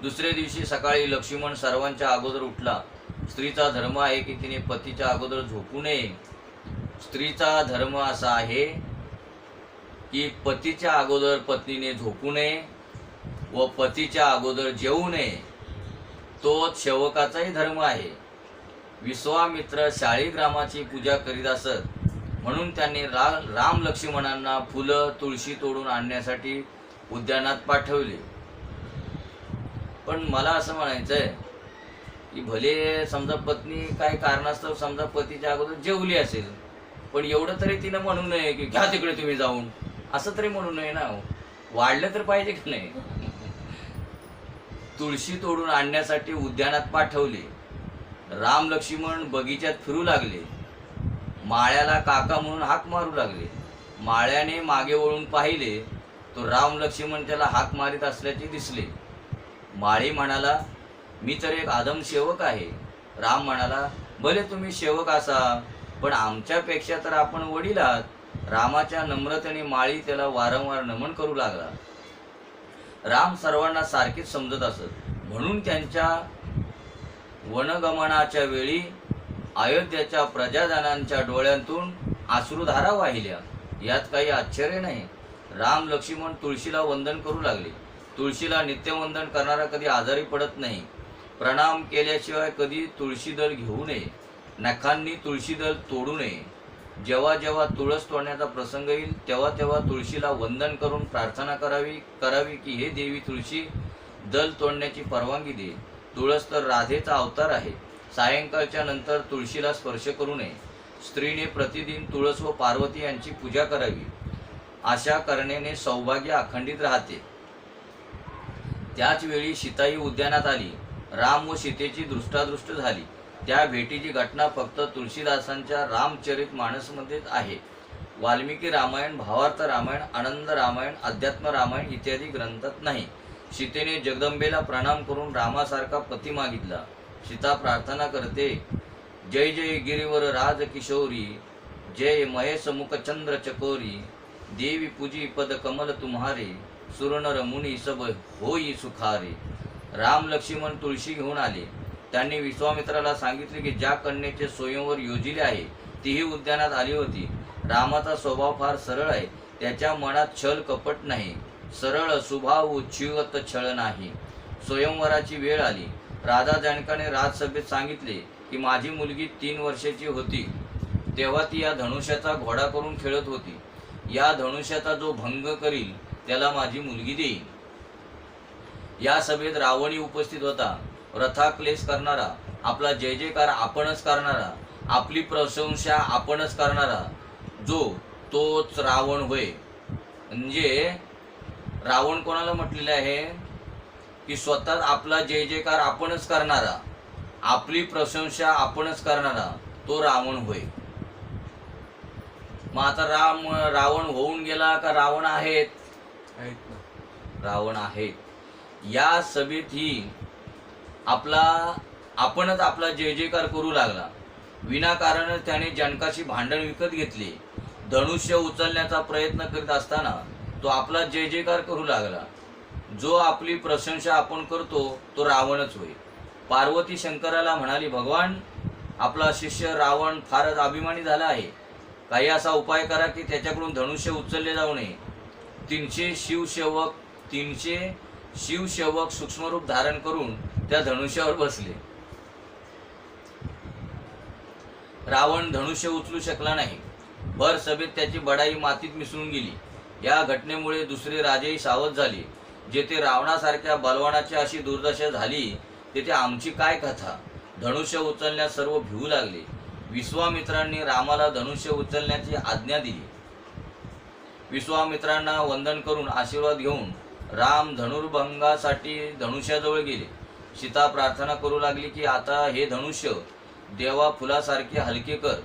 दुसरे दिवशी सकाळी लक्ष्मण सर्वांच्या अगोदर उठला. स्त्रीचा धर्म आहे की तिने पतीच्या अगोदर झोपू नये. स्त्रीचा धर्म असा आहे की पतीच्या अगोदर पत्नीने झोपू नये व पतीच्या अगोदर जेवू नये. तोच सेवकाचाही धर्म आहे. विश्वामित्र शाळीग्रामाची पूजा करीत असत, म्हणून त्यांनी राम लक्ष्मणांना फुलं तुळशी तोडून आणण्यासाठी उद्यानात पाठवले. पण मला असं म्हणायचंय की भले समजा पत्नी काही कारणास्तव समजा पतीच्या अगोदर जेवली असेल, पण एवढं तरी तिनं म्हणू नये की घ्या तिकडे तुम्ही जाऊन, असं तरी म्हणू नये ना. वाढलं तर पाहिजे की नाही. तुळशी तोडून आणण्यासाठी उद्यानात पाठवले. राम लक्ष्मण बगीच्यात फिरू लागले. माळ्याला काका म्हणून हाक मारू लागले. माळ्याने मागे वळून पाहिले तो राम लक्ष्मण त्याला हाक मारित असल्याचे दिसले. माळी म्हणाला, मी तर एक आदम सेवक आहे. राम म्हणाला, भले तुम्ही सेवक असा, पण आमच्यापेक्षा तर आपण वडील आहात. रामाच्या नम्रतेने माळी त्याला वारंवार नमन करू लागला. राम सर्वांना सारखीच समजत असत, म्हणून त्यांच्या वनगमनाच्या वेळी अयोध्याच्या प्रजाजनांच्या डोळ्यांतून अश्रुधारा वाहिल्या. यात काही आश्चर्य नाही. राम लक्ष्मण तुळशीला वंदन करू लागले. तुळशीला नित्यवंदन करणारा कधी आजारी पडत नाही. प्रणाम केल्याशिवाय कधी तुळशीदल घेऊ नये. नखांनी तुळशीदल तोडू नये. जेव्हा जेव्हा तुळस तोडण्याचा प्रसंग येईल तेव्हा तेव्हा तुळशीला वंदन करून प्रार्थना करावी की हे देवी तुळशी, दल तोडण्याची परवानगी दे. तुळस तर राधेचा अवतार आहे. सायंकाळच्या नंतर तुळशीला स्पर्श करू नये. स्त्रीने प्रतिदिन तुळस व पार्वती यांची पूजा करावी. अशा करण्याने सौभाग्य अखंडित राहते. त्याच वेळी सीताई उद्यानात आली. राम व सीतेची दृष्टादृष्ट झाली. त्या भेटीची घटना फक्त तुळशीदासांच्या रामचरित मानसमध्येच आहे. वाल्मिकी रामायण, भावार्थ रामायण, आनंद रामायण, अध्यात्म रामायण इत्यादी ग्रंथात नाही. सीतेने जगदंबेला प्रणाम करून रामासारखा पती मागितला. सीता प्रार्थना करते, जय जय गिरीवर राज किशोरी, जय महेश मुख चंद्र चकोरी, देवी पूजी पद कमल तुम्हारे, सुरनर मुनी सब होई सुखारे. राम लक्ष्मण तुळशी घेऊन आले. त्यांनी विश्वामित्राला सांगितले की ज्या कन्येचे स्वयंवर योजिले आहे तीही उद्यानात आली होती. रामाचा स्वभाव फार सरळ आहे. त्याच्या मनात छल कपट नाही. सरळ स्वभाव उच्छिवत छळ नाही. स्वयंवराची वेळ आली. राजा जनकाने राजसभेत सांगितले की माझी मुलगी 3 वर्षाची होती तेव्हा ती या धनुष्याचा घोडा करून खेळत होती. या धनुष्याचा जो भंग करील त्याला माझी मुलगी देईन. या सभेत रावणी उपस्थित होता, रथाक्लेश करणारा, आपला जय जयकार आपणच करणारा, आपली प्रशंसा आपणच करणारा जो तोच रावण होय. म्हणजे रावण कोणाला म्हटलेले आहे की स्वतः आपला जय जयकार आपणच करणारा, आपली प्रशंसा आपणच करणारा तो रावण होय. मग आता रावण होऊन गेला का रावण आहेत? रावण आहेत. या सभेत ही आपणच आपला जय जयकार करू लागला. विनाकारण त्याने जनकाशी भांडण विकत घेतले. धनुष्य उचलण्याचा प्रयत्न करीत असताना तो आपला जय जयकार करू लागला. जो आपली प्रशंसा आपण करतो तो रावणच होय. पार्वती शंकराला म्हणाली, भगवान, आपला शिष्य रावण फारच अभिमानी झाला आहे. काही असा उपाय करा की त्याच्याकडून धनुष्य उचलले जाऊ नये. 300 शिवसेवक सूक्ष्मरूप धारण करून त्या धनुष्यावर बसले. रावण धनुष्य उचलू शकला नाही. भर सभेत त्याची बडाई मातीत मिसळून गेली. या घटनेमुळे दुसरे राजेही सावध झाले. जेथे रावणासारख्या बलवानाची अशी दुर्दशा झाली तेथे आमची काय कथा. धनुष्य उचलण्यास सर्व भिवू लागले. विश्वामित्रांनी रामाला धनुष्य उचलण्याची आज्ञा दिली. विश्वामित्रांना वंदन करून आशीर्वाद घेऊन राम धनुर्भंगासाठी धनुष्याजवळ गेले. सीता प्रार्थना करू लागली की आता हे धनुष्य देवा फुलासारखे हलके कर.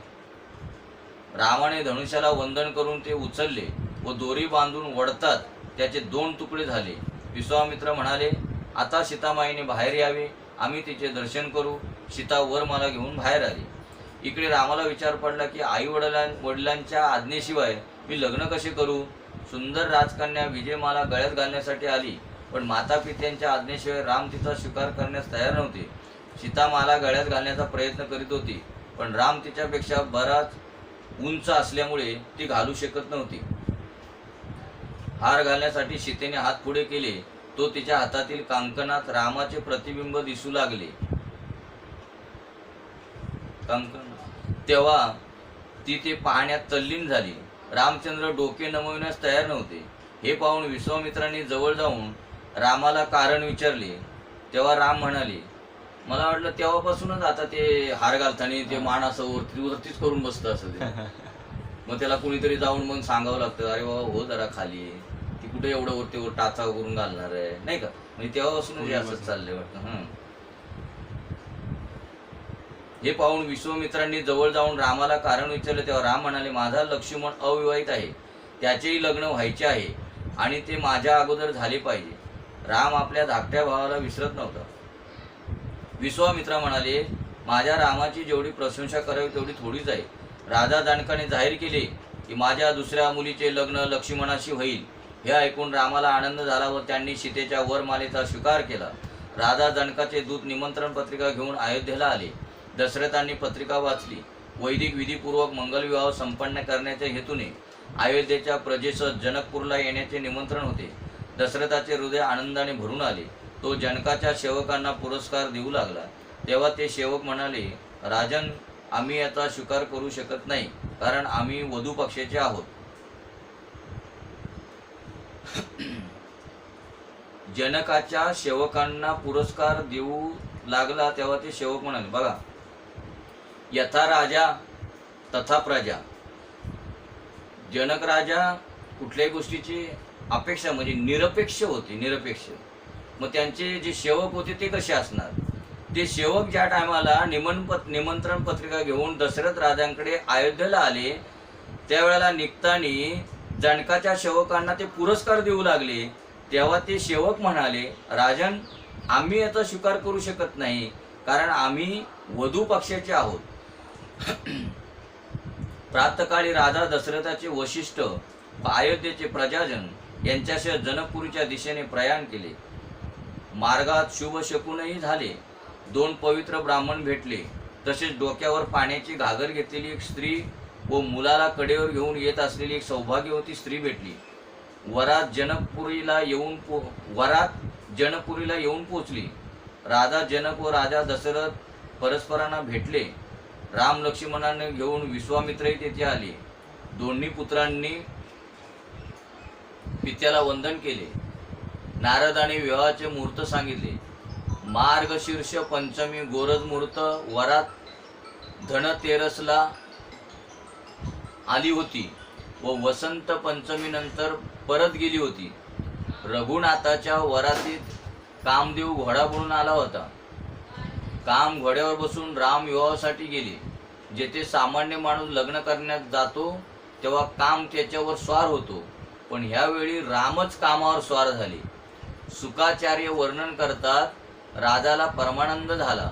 रामाने धनुष्याला वंदन करून ते उचलले व दोरी बांधून वडतात त्याचे 2 तुकडे झाले. विश्वामित्र म्हणाले, आता सीतामाईने बाहेर यावे, आम्ही तिचे दर्शन करू. सीता वर मला घेऊन बाहेर आली. इकडे रामाला विचार पडला की आई वडिलांच्या आज्ञेशिवाय मी लग्न कसे करू. सुंदर राजकन्या विजयमाला गळ्यात घालण्यासाठी आली, पण माता पित्यांच्या आज्ञेशिवाय राम तिचा स्वीकार करण्यास तयार नव्हते. सीता माला गळ्यात घालण्याचा प्रयत्न करीत होती, पण राम तिच्यापेक्षा बराच उंच असल्यामुळे ती घालू शकत नव्हती. हार घालण्यासाठी सीतेने हात पुढे केले तो तिच्या हातातील कंकणात रामाचे प्रतिबिंब दिसू लागले. तेव्हा ती ते पाहण्यात तल्लीन झाली. रामचंद्र डोके नमविण्यास तयार नव्हते. हे पाहून विश्वामित्रांनी जवळ जाऊन रामाला कारण विचारले. तेव्हा राम म्हणाले, मला वाटलं तेव्हापासूनच आता ते हार घालताना ते मान असं वरतीच करून बसतं असं ते. मग त्याला कुणीतरी जाऊन मग सांगावं लागतं, अरे बाबा हो जरा खाली, ती कुठे एवढं वरती टाचा करून घालणार आहे, नाही का. म्हणजे तेव्हापासूनच हे असंच चाललंय वाटतं. हे पाहून विश्वामित्रांनी जवळ जाऊन रामाला कारण विचारले. तेव्हा राम म्हणाले, माझा लक्ष्मण अविवाहित आहे, त्याचेही लग्न व्हायचे आहे आणि ते माझ्या अगोदर झाले पाहिजे. राम आपल्या धाकट्या भावाला विसरत नव्हता. विश्वामित्रा म्हणाले, माझ्या रामाची जेवढी प्रशंसा करावी तेवढी थोडीच आहे. राजा जनकाने जाहीर केले की माझ्या दुसऱ्या मुलीचे लग्न लक्ष्मणाशी होईल. हे ऐकून रामाला आनंद झाला व त्यांनी सीतेच्या वरमालेचा स्वीकार केला. राजा जनकाचे दूत निमंत्रण पत्रिका घेऊन अयोध्येला आले. दशरथांनी पत्रिका वाचली. वैदिक विधीपूर्वक मंगलविवाह संपन्न करण्याच्या हेतूने अयोध्येच्या प्रजेसह जनकपूरला येण्याचे निमंत्रण होते. दशरथाचे हृदय आनंदाने भरून आले. तो जनकाच्या सेवकांना पुरस्कार देऊ लागला. तेव्हा ते सेवक म्हणाले, राजन, आम्ही याचा स्वीकार करू शकत नाही, कारण आम्ही वधू पक्षाचे आहोत. जनकाच्या सेवकांना पुरस्कार देऊ लागला. तेव्हा ते सेवक म्हणाले, बघा, यथा राजा तथा प्रजा. जनक राजा कुठल्याही गोष्टीची अपेक्षा म्हणजे निरपेक्ष होते, निरपेक्ष. मग त्यांचे जे सेवक होते ते कसे असणार. ते सेवक ज्या टायमाला निमंत्रण पत्रिका घेऊन दशरथ राजांकडे अयोध्येला आले, त्यावेळेला निघताना जनकाच्या सेवकांना ते पुरस्कार देऊ लागले. तेव्हा ते सेवक म्हणाले, राजन, आम्ही याचा स्वीकार करू शकत नाही, कारण आम्ही वधू पक्षाचे आहोत. प्रातःकाळी राजा दशरथाचे वशिष्ठ अयोध्येचे प्रजाजन यांच्यासह जनकपुरीच्या दिशेने प्रयाण केले. मार्गात शुभ शकुनही झाले. 2 पवित्र ब्राह्मण भेटले. तसेच डोक्यावर पाण्याची घागर घेतलेली एक स्त्री व मुलाला कडेवर घेऊन येत असलेली एक सौभाग्यवती स्त्री भेटली. वरात जनकपुरीला येऊन पोचली. राजा जनक व राजा दशरथ परस्परांना भेटले. राम लक्ष्मणांना घेऊन विश्वामित्रही तेथे आले. दोन्ही पुत्रांनी पित्याला वंदन केले. नारदाने विवाहाचे मुहूर्त सांगितले. मार्गशीर्ष पंचमी गोरज मुहूर्त वरात धनतेरसला आली होती व वसंत पंचमी नंतर परत गेली होती. रघुनाथाच्या वरातीत कामदेव घोडा बनून आला होता. काम घोड्यावर बसून राम विवाहासाठी गेले. जेथे सामान्य माणूस लग्न करण्यात जातो तेव्हा काम त्याच्यावर स्वार होतो, पण ह्यावेळी रामच कामावर स्वार झाले. सुकाचार्य वर्णन करतात, राजाला परमानंद झाला.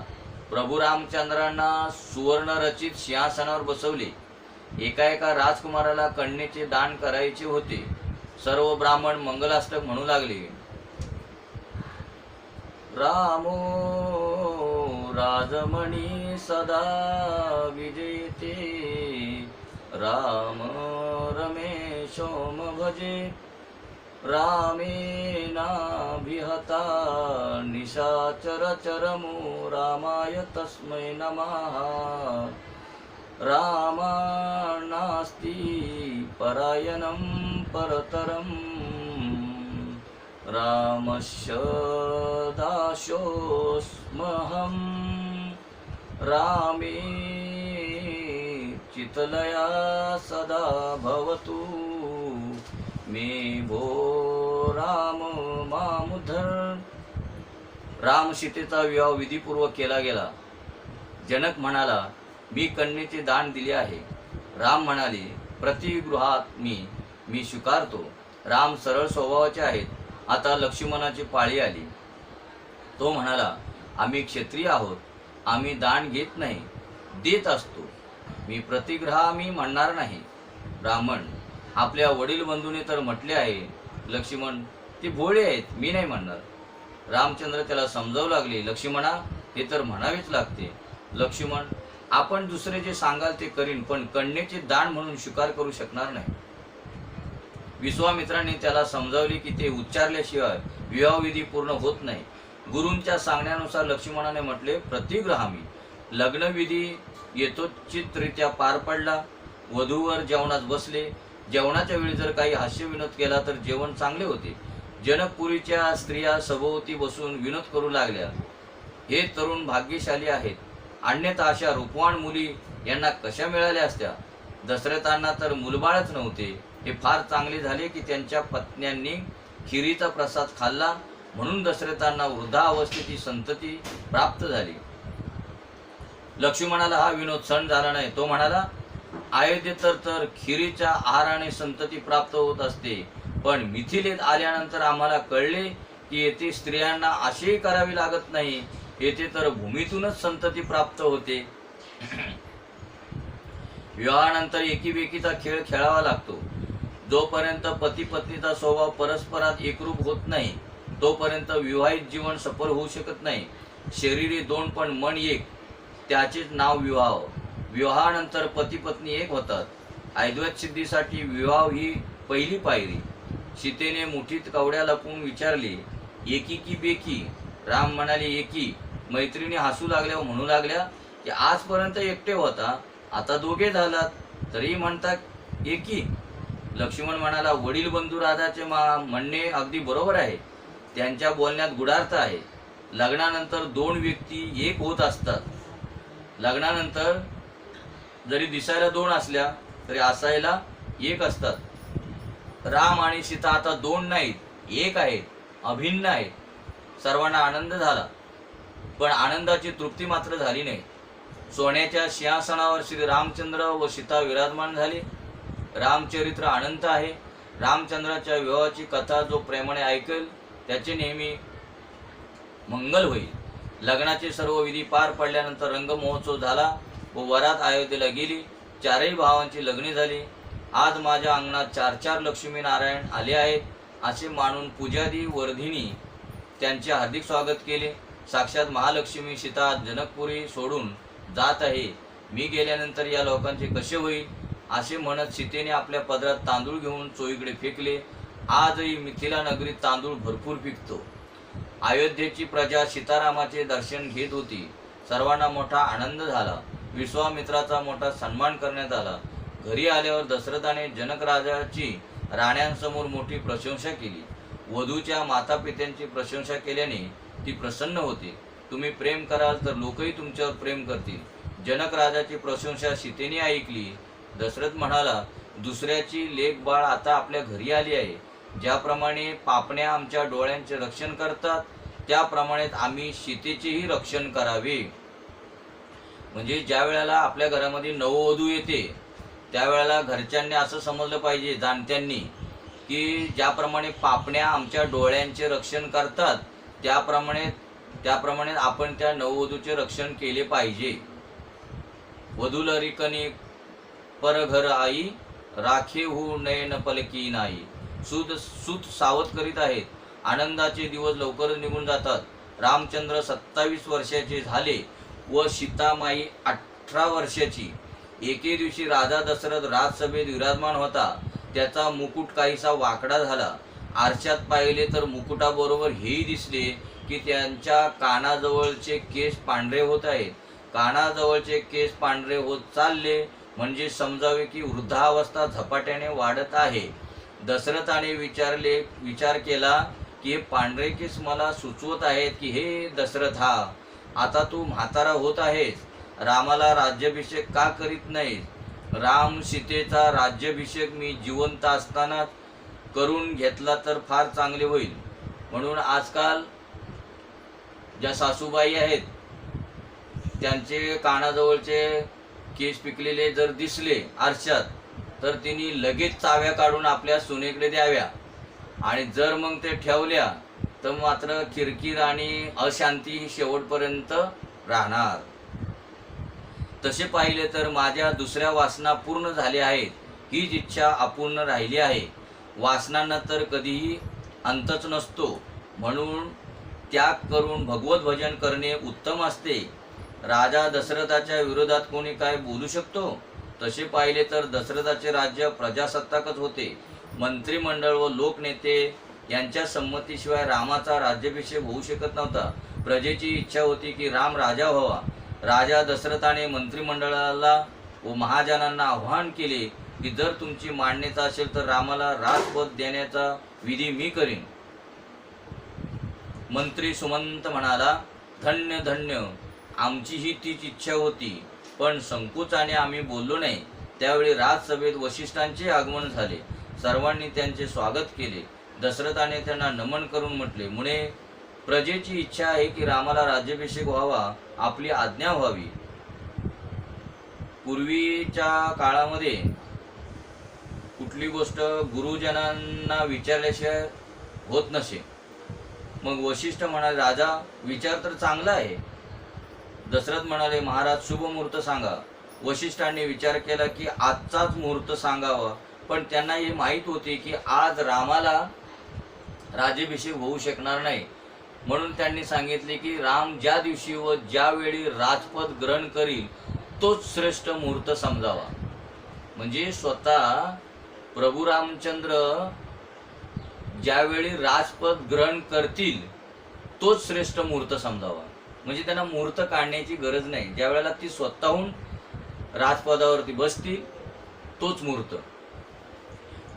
प्रभू रामचंद्रांना सुवर्णरचित सिंहासनावर बसवले. एका राजकुमाराला कन्येचे दान करायचे होते. सर्व ब्राह्मण मंगलाष्टक म्हणू लागले. रामो राजमणी सदा विजयते, राम रमेशोम भजे, रामेनाभिहता निशाचर चरमो, रामाय तस्मै नमः. रामानास्ति परायणं परतरं, रामस्य दासोऽस्महं. रामे चितलया सदा भवतु मे भो राम मामुधर. राम सीतेचा विवाह विधीपूर्वक केला गेला. जनक म्हणाला, मी कन्येचे दान दिले आहे. राम म्हणाले, प्रतिगृहात मी स्वीकारतो. राम सरळ स्वभावाचे आहेत. आता लक्ष्मणाची पाळी आली. तो म्हणाला, आम्ही क्षत्रिय आहोत, आम्ही दान घेत नाही, देत असतो. मी प्रतिग्रहा मी म्हणणार नाही. ब्राह्मण, आपल्या वडील बंधूने तर म्हटले आहे. लक्ष्मण, ते भोळे आहेत, मी नाही म्हणणार. रामचंद्र त्याला समजावू लागले, लक्ष्मणा, हे तर म्हणावेच लागते. लक्ष्मण, आपण दुसरे जे सांगाल ते करीन, पण कन्येचे दान म्हणून स्वीकार करू शकणार नाही. विश्वामित्रांनी त्याला समजावले की ते उच्चारल्याशिवाय विवाहविधी पूर्ण होत नाही. गुरूंच्या सांगण्यानुसार लक्ष्मणाने म्हटले, प्रतिग्रहामी. लग्नविधी यथोचितरित्या पार पडला. वधूवर जेवणास बसले. जेवणाच्या वेळी जर काही हास्यविनोद केला तर जेवण चांगले होते. जनकपुरीच्या स्त्रिया सभोवती बसून विनोद करू लागल्या. हे तरुण भाग्यशाली आहेत, अन्यथा अशा रूपवान मुली यांना कशा मिळाल्या असत्या. दशरथांना तर मुलबाळच नव्हते. हे फार चांगले झाले की त्यांच्या पत्न्यांनी खिरीचा प्रसाद खाल्ला, म्हणून दशरथांना वृद्धावस्थेची संतती प्राप्त झाली. लक्ष्मणाला हा विनोद सण झाला नाही. तो म्हणाला, अयोध्येत तर खिरीच्या आहाराने संतती प्राप्त होत असते, पण मिथिलेत आल्यानंतर आम्हाला कळले की येथे स्त्रियांना असेही करावे लागत नाही. येथे तर भूमीतूनच संतती प्राप्त होते. विवाहानंतर एकीबेकीचा खेळ खेळावा लागतो. जोपर्यंत पती पत्नीचा स्वभाव परस्परात एकरूप होत नाही तोपर्यंत विवाहित जीवन सफल होऊ शकत नाही. शरीरे दोन पण मन एक, त्याचेच नाव विवाह. विवाहानंतर पती पत्नी एक होतात. अद्वैत सिद्धीसाठी विवाह ही पहिली पायरी. सीतेने मुठीत कवड्या लपवून विचारले, एकी की बेकी? राम म्हणाले, एकी. मैत्रिणी हसू लागल्या व म्हणू लागल्या की आजपर्यंत एकटे होता, आता दोघे झालात, तरी म्हणता एकी. लक्ष्मण म्हणाला, वडील बंधू राजाचे म्हणणे अगदी बरोबर आहे. त्यांच्या बोलण्यात गुढार्थ आहे. लग्नानंतर दोन व्यक्ती एक होत असतात. लग्नानंतर जरी दिसायला दोन असल्या तरी असायला एक असतात. राम आणि सीता आता दोन नाहीत, एक आहेत, अभिन्न आहेत. सर्वांना आनंद झाला, पण आनंदाची तृप्ती मात्र झाली नाही. सोन्याच्या सिंहासनावर श्री रामचंद्र व सीता विराजमान झाले. रामचरित्र अनंत आहे. रामचंद्राच्या विवाहाची कथा जो प्रेमाने ऐकेल त्याचे नेहमी मंगल होईल. लग्नाचे सर्व विधी पार पडल्यानंतर रंगमहोत्सव झाला व वरात अयोध्येला गेली. चारही भावांची लग्ने झाली. आज माझ्या अंगणात 4 लक्ष्मीनारायण आले आहेत असे मानून पूजादी वर्धिनी त्यांचे हार्दिक स्वागत केले. साक्षात महालक्ष्मी सीता जनकपुरी सोडून जात आहे. मी गेल्यानंतर या लोकांचे कसे होईल असे म्हणत सीतेने आपल्या पदरात तांदूळ घेऊन चोहीकडे फेकले. आजही मिथिला नगरीत तांदूळ भरपूर पिकतो. अयोध्येची प्रजा सीतारामाचे दर्शन घेत होती. सर्वांना मोठा आनंद झाला. विश्वामित्राचा मोठा सन्मान करण्यात आला. घरी आल्यावर दशरथाने जनक राजाची राण्यांसमोर मोठी प्रशंसा केली. वधूच्या मातापित्यांची प्रशंसा केल्याने ती प्रसन्न होते. तुम्ही प्रेम कराल तर लोकही तुमच्यावर प्रेम करतील. जनक राजाची प्रशंसा सीतेने ऐकली. दशरथ म्हणाला, दुसऱ्याची लेक बाळ आता आपल्या घरी आली आहे. ज्याप्रमाणे पापण्या आमच्या डोळ्यांचे रक्षण करतात त्याप्रमाणेच आम्ही सीतेचेही रक्षण करावे. म्हणजे ज्या वेळेला आपल्या घरामध्ये नववधू येते त्यावेळेला घरच्यांनी असं समजलं पाहिजे, जाणत्यांनी, की ज्याप्रमाणे पापण्या आमच्या डोळ्यांचे रक्षण करतात त्याप्रमाणे आपण त्या नववधूचे रक्षण केले पाहिजे. वधूलरिकनी परघर आई, राखे हो नयन पलकी नाही. सूत सावध करीत आहेत. आनंदाचे दिवस लवकरच निघून जातात. रामचंद्र 27 वर्षाचे झाले व सीतामाई 18 वर्षाची. एके दिवशी राजा दशरथ राजसभेत विराजमान होता. त्याचा मुकुट काहीसा वाकडा झाला. आरशात पाहिले तर मुकुटाबरोबर हेही दिसले की त्यांच्या कानाजवळचे केस पांढरे होत आहेत. कानाजवळचे केस पांढरे होत चालले म्हणजे समजावे की वृद्धावस्था झपाट्याने वाढत आहे. दशरथाने विचार केला की हे पांढरे केस मला सुचवत आहेत की हे दशरथा, आता तू म्हातारा होत आहेस. रामाला राज्याभिषेक का करीत नाहीस? राम सीतेचा राज्याभिषेक मी जिवंत असताना करून घेतला तर फार चांगले होईल. म्हणून आजकाल ज्या सासूबाई आहेत त्यांचे कानाजवळचे केस पिकलेले जर दिसले आरशात तर तिने लगेच चाव्या काढून आपल्या सुनेकडे द्याव्या, आणि जर मग ते ठेवल्या तर मात्र किरकिर आणि अशांती शेवटपर्यंत राहणार. तसे पाहिले तर माझ्या दुसऱ्या वासना पूर्ण झाल्या आहेत. हीच इच्छा अपूर्ण राहिली आहे. वासनांना तर कधीही अंतच नसतो. म्हणून त्याग करून भगवत भजन करणे उत्तम असते. राजा दशरथाच्या विरोधात कोणी काय बोलू शकतो? तसे पाहिले तर दशरथाचे राज्य प्रजासत्ताकच होते. मंत्रिमंडळ व लोकनेते यांच्या संमतीशिवाय रामाचा राज्याभिषेक होऊ शकत नव्हता. प्रजेची इच्छा होती की राम राजा व्हावा. राजा दशरथाने मंत्रिमंडळाला व महाजनांना आवाहन केले की जर तुमची मान्यता असेल तर रामाला राजपद देण्याचा विधी मी करीन. मंत्री सुमंत म्हणाला, धन्य धन्य, आमचीही तीच इच्छा होती, पण संकोचाने आम्ही बोललो नाही. त्यावेळी राजसभेत वशिष्ठांचे आगमन झाले. सर्वांनी त्यांचे स्वागत केले. दशरथाने त्यांना नमन करून म्हटले, मुने, प्रजेची इच्छा आहे की रामाला राज्याभिषेक व्हावा, आपली आज्ञा व्हावी. पूर्वीच्या काळामध्ये कुठली गोष्ट गुरुजनांना विचारल्याशिवाय होत नसे. मग वशिष्ठ म्हणाले, राजा, विचार तर चांगला आहे. दशरथ म्हणाले, महाराज, शुभ मुहूर्त सांगा. वशिष्ठांनी विचार केला की आजचाच मुहूर्त सांगावा, पण त्यांना हे माहीत होते की आज रामाला राज्याभिषेक होऊ शकणार नाही. म्हणून त्यांनी सांगितले की राम ज्या दिवशी व ज्यावेळी राजपद ग्रहण करील तोच श्रेष्ठ मुहूर्त समजावा. म्हणजे स्वतः प्रभू रामचंद्र ज्यावेळी राजपद ग्रहण करतील तोच श्रेष्ठ मुहूर्त समजावा. म्हणजे त्यांना मुहूर्त काढण्याची गरज नाही. ज्या वेळेला ती स्वतःहून राजपदावरती बसतील तोच मुहूर्त.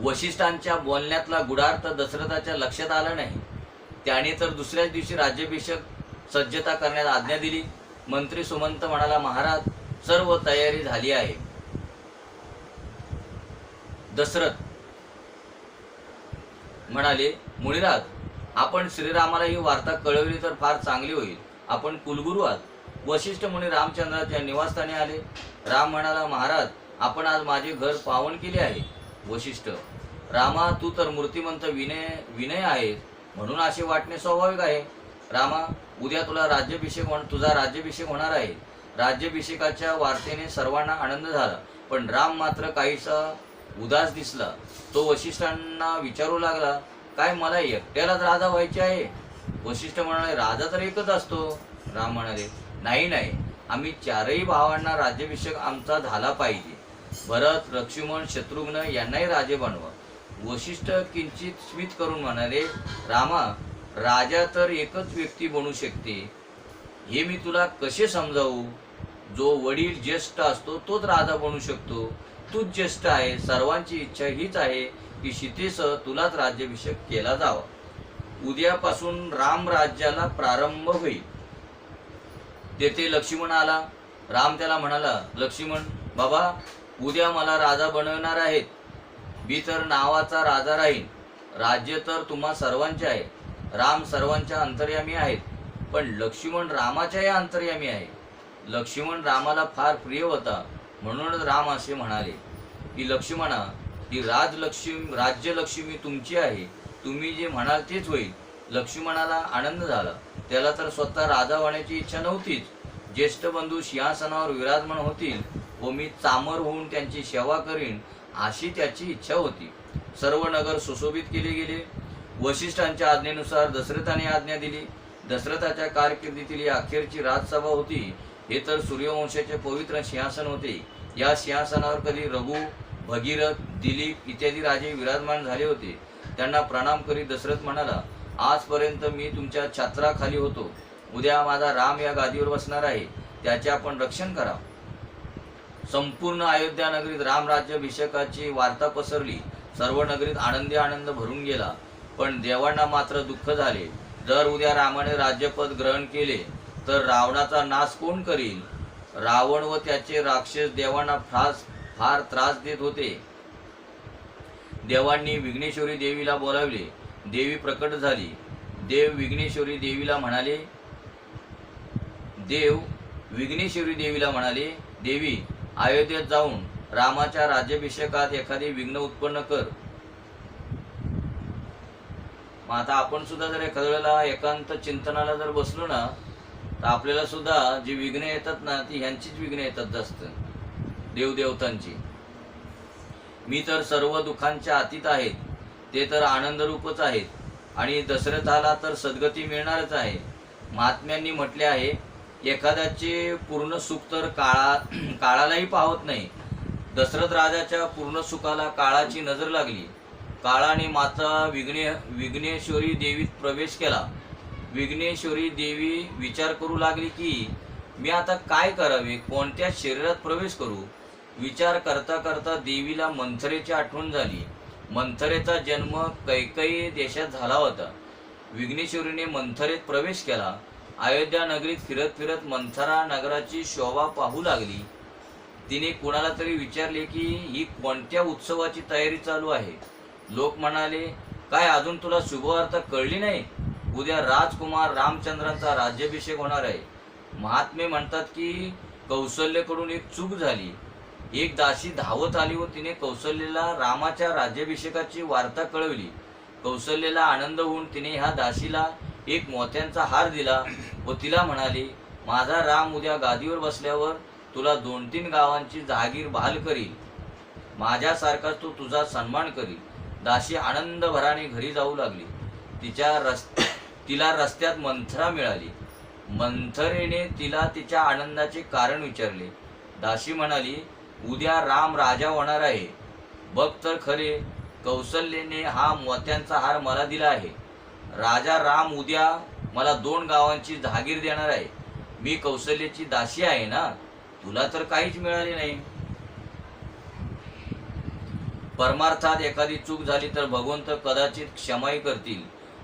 वशिष्ठांच्या बोलण्यातला गुढार्थ दशरथाच्या लक्षात आला नाही. त्याने तर दुसऱ्याच दिवशी राज्याभिषेक सज्जता करण्यास आज्ञा दिली. मंत्री सुमंत म्हणाला, महाराज, सर्व तयारी झाली आहे. दशरथ म्हणाले, मुनिराज, आपण श्रीरामाला ही वार्ता कळवली तर फार चांगली होईल. आपण कुलगुरू आहात. वशिष्ठ मुनी रामचंद्राच्या निवासस्थानी आले. राम म्हणाला, महाराज, आपण आज माझे घर पावन केले आहे. वशिष्ठ, रामा, तू तर मूर्तिमंत विनय आहेस, म्हणून असे वाटणे स्वाभाविक आहे. रामा, उद्या तुझा राज्याभिषेक होणार आहे. राज्याभिषेकाच्या वार्तेने सर्वांना आनंद झाला, पण राम मात्र काहीसा उदास दिसला. तो वशिष्ठांना विचारू लागला, काय मला एकट्यालाच राजा व्हायचे आहे? वशिष्ठ म्हणाले, राजा तर एकच असतो. राम म्हणाले, नाही, आम्ही चारही भावांना राज्याभिषेक आमचा झाला पाहिजे. भरत, लक्ष्मण, शत्रुघ्न यांनाही राजे बनवा. वशिष्ठ किंचित स्मित करून म्हणाले, रामा, राजा तर एकच व्यक्ती बनू शकते, हे मी तुला कसे समजावू? जो वडील ज्येष्ठ असतो तोच राजा बनू शकतो. तूच ज्येष्ठ आहे. सर्वांची इच्छा हीच आहे की सीतेसह तुलाच राज्याभिषेक केला जावा. उद्यापासून राम राज्याला प्रारंभ होईल. तेथे लक्ष्मण आला. राम त्याला म्हणाला, लक्ष्मण बाबा, उद्या मला राजा बनवणार आहेत. मी तर नावाचा राजा राहीन. राज्य तर तुम्हा सर्वांचे आहे. राम सर्वांच्या अंतर्यामी आहेत, पण लक्ष्मण रामाच्याही अंतर्यामी आहे. लक्ष्मण रामाला फार प्रिय होता, म्हणूनच राम असे म्हणाले की लक्ष्मणा, ही राज्यलक्ष्मी तुमची आहे. तुम्ही जे म्हणाल तेच होईल. लक्ष्मणाला आनंद झाला. त्याला तर स्वतः राजा होण्याची इच्छा नव्हतीच. ज्येष्ठ बंधू सिंहासनावर विराजमान होतील व मी चामर होऊन त्यांची सेवा करीन, अशी त्याची इच्छा होती. सर्व नगर सुशोभित केले गेले. वशिष्ठांच्या आज्ञेनुसार दशरथाने आज्ञा दिली. दशरथाच्या कारकिर्दीतील ही अखेरची राजसभा होती. हे तर सूर्यवंशाचे पवित्र सिंहासन होते. या सिंहासनावर कधी रघु, भगीरथ, दिलीप इत्यादी राजे विराजमान झाले होते. त्यांना प्रणाम करीत दशरथ म्हणाला, आजपर्यंत मी तुमच्या छत्राखाली होतो. उद्या माझा राम या गादीवर बसणार आहे. त्याचे आपण रक्षण करा. संपूर्ण अयोध्या नगरीत राम राज्याभिषेकाची वार्ता पसरली. सर्व नगरीत आनंद भरून गेला. पण देवांना मात्र दुःख झाले. जर उद्या रामाने राज्यपद ग्रहण केले तर रावणाचा नाश कोण करील? रावण व त्याचे राक्षस देवांना फार त्रास देत होते. देवांनी विघ्नेश्वरी देवीला बोलावले. देवी प्रकट झाली. देव विघ्नेश्वरी देवीला म्हणाले, देवी, अयोध्येत जाऊन रामाच्या राज्याभिषेकात एखादे विघ्न उत्पन्न कर. मग आता आपण सुद्धा जर एखाद्या वेळेला एकांत चिंतनाला जर बसलो ना, तर आपल्याला सुद्धा जी विघ्न येतात ना, ती ह्यांचीच विघ्न येतात जास्त, देवदेवतांची. मी तर सर्व दुःखांच्या अतीत आहेत. ते तर आनंदरूपच आहेत. आणि दशरथाला तर सद्गती मिळणारच आहे. महात्म्यांनी म्हटले आहे, एखाद्याचे पूर्ण सुख तर काळालाही पाहत नाही. दशरथ राजाच्या पूर्ण सुखाला काळाची नजर लागली. काळाने माता विघ्नेश्वरी देवीत प्रवेश केला. विघ्नेश्वरी देवी विचार करू लागली की मी आता काय करावे, कोणत्या शरीरात प्रवेश करू. विचार करता करता देवीला मंथरेची आठवण झाली. मंथरेचा जन्म कैकेयी देशात झाला होता. विघ्नेश्वरीने मंथरेत प्रवेश केला. अयोध्या नगरीत फिरत फिरत मंथरा नगराची शोभा पाहू लागली. तिने कुणाला तरी विचारले की ही कोणत्या उत्सवाची तयारी चालू आहे. लोक म्हणाले, काय अजून तुला शुभवार्ता कळली नाही? उद्या राजकुमार रामचंद्रांचा राज्याभिषेक होणार आहे. महात्मे म्हणतात की कौशल्यकडून एक चूक झाली. एक दासी धावत आली व तिने कौशल्यला रामाच्या राज्याभिषेकाची वार्ता कळवली. कौशल्यला आनंद होऊन तिने ह्या दासीला एक मोत्यांचा हार दिला व तिला म्हणाली, माझा राम उद्या गादीवर बसल्यावर तुला 2-3 गावांची जहागीर बहाल करील. माझ्यासारखाच तो तुझा सन्मान करील. दासी आनंदभराने घरी जाऊ लागली. तिला रस्त्यात मंथरा मिळाली. मंथरेने तिला तिच्या आनंदाचे कारण विचारले. दासी म्हणाली, उद्या राम राजा होणार आहे. बघ तर खरे, कौशल्यने हा मोत्यांचा हार मला दिला आहे. राजा राम उद्या मला 2 गावांची जहागीर देणार आहे. मी कौशल्याची दासी आहे ना, तुला तर काहीच मिळाले नाही. परमार्थात एखादी चूक झाली तर भगवंत कदाचित क्षमाही करतील,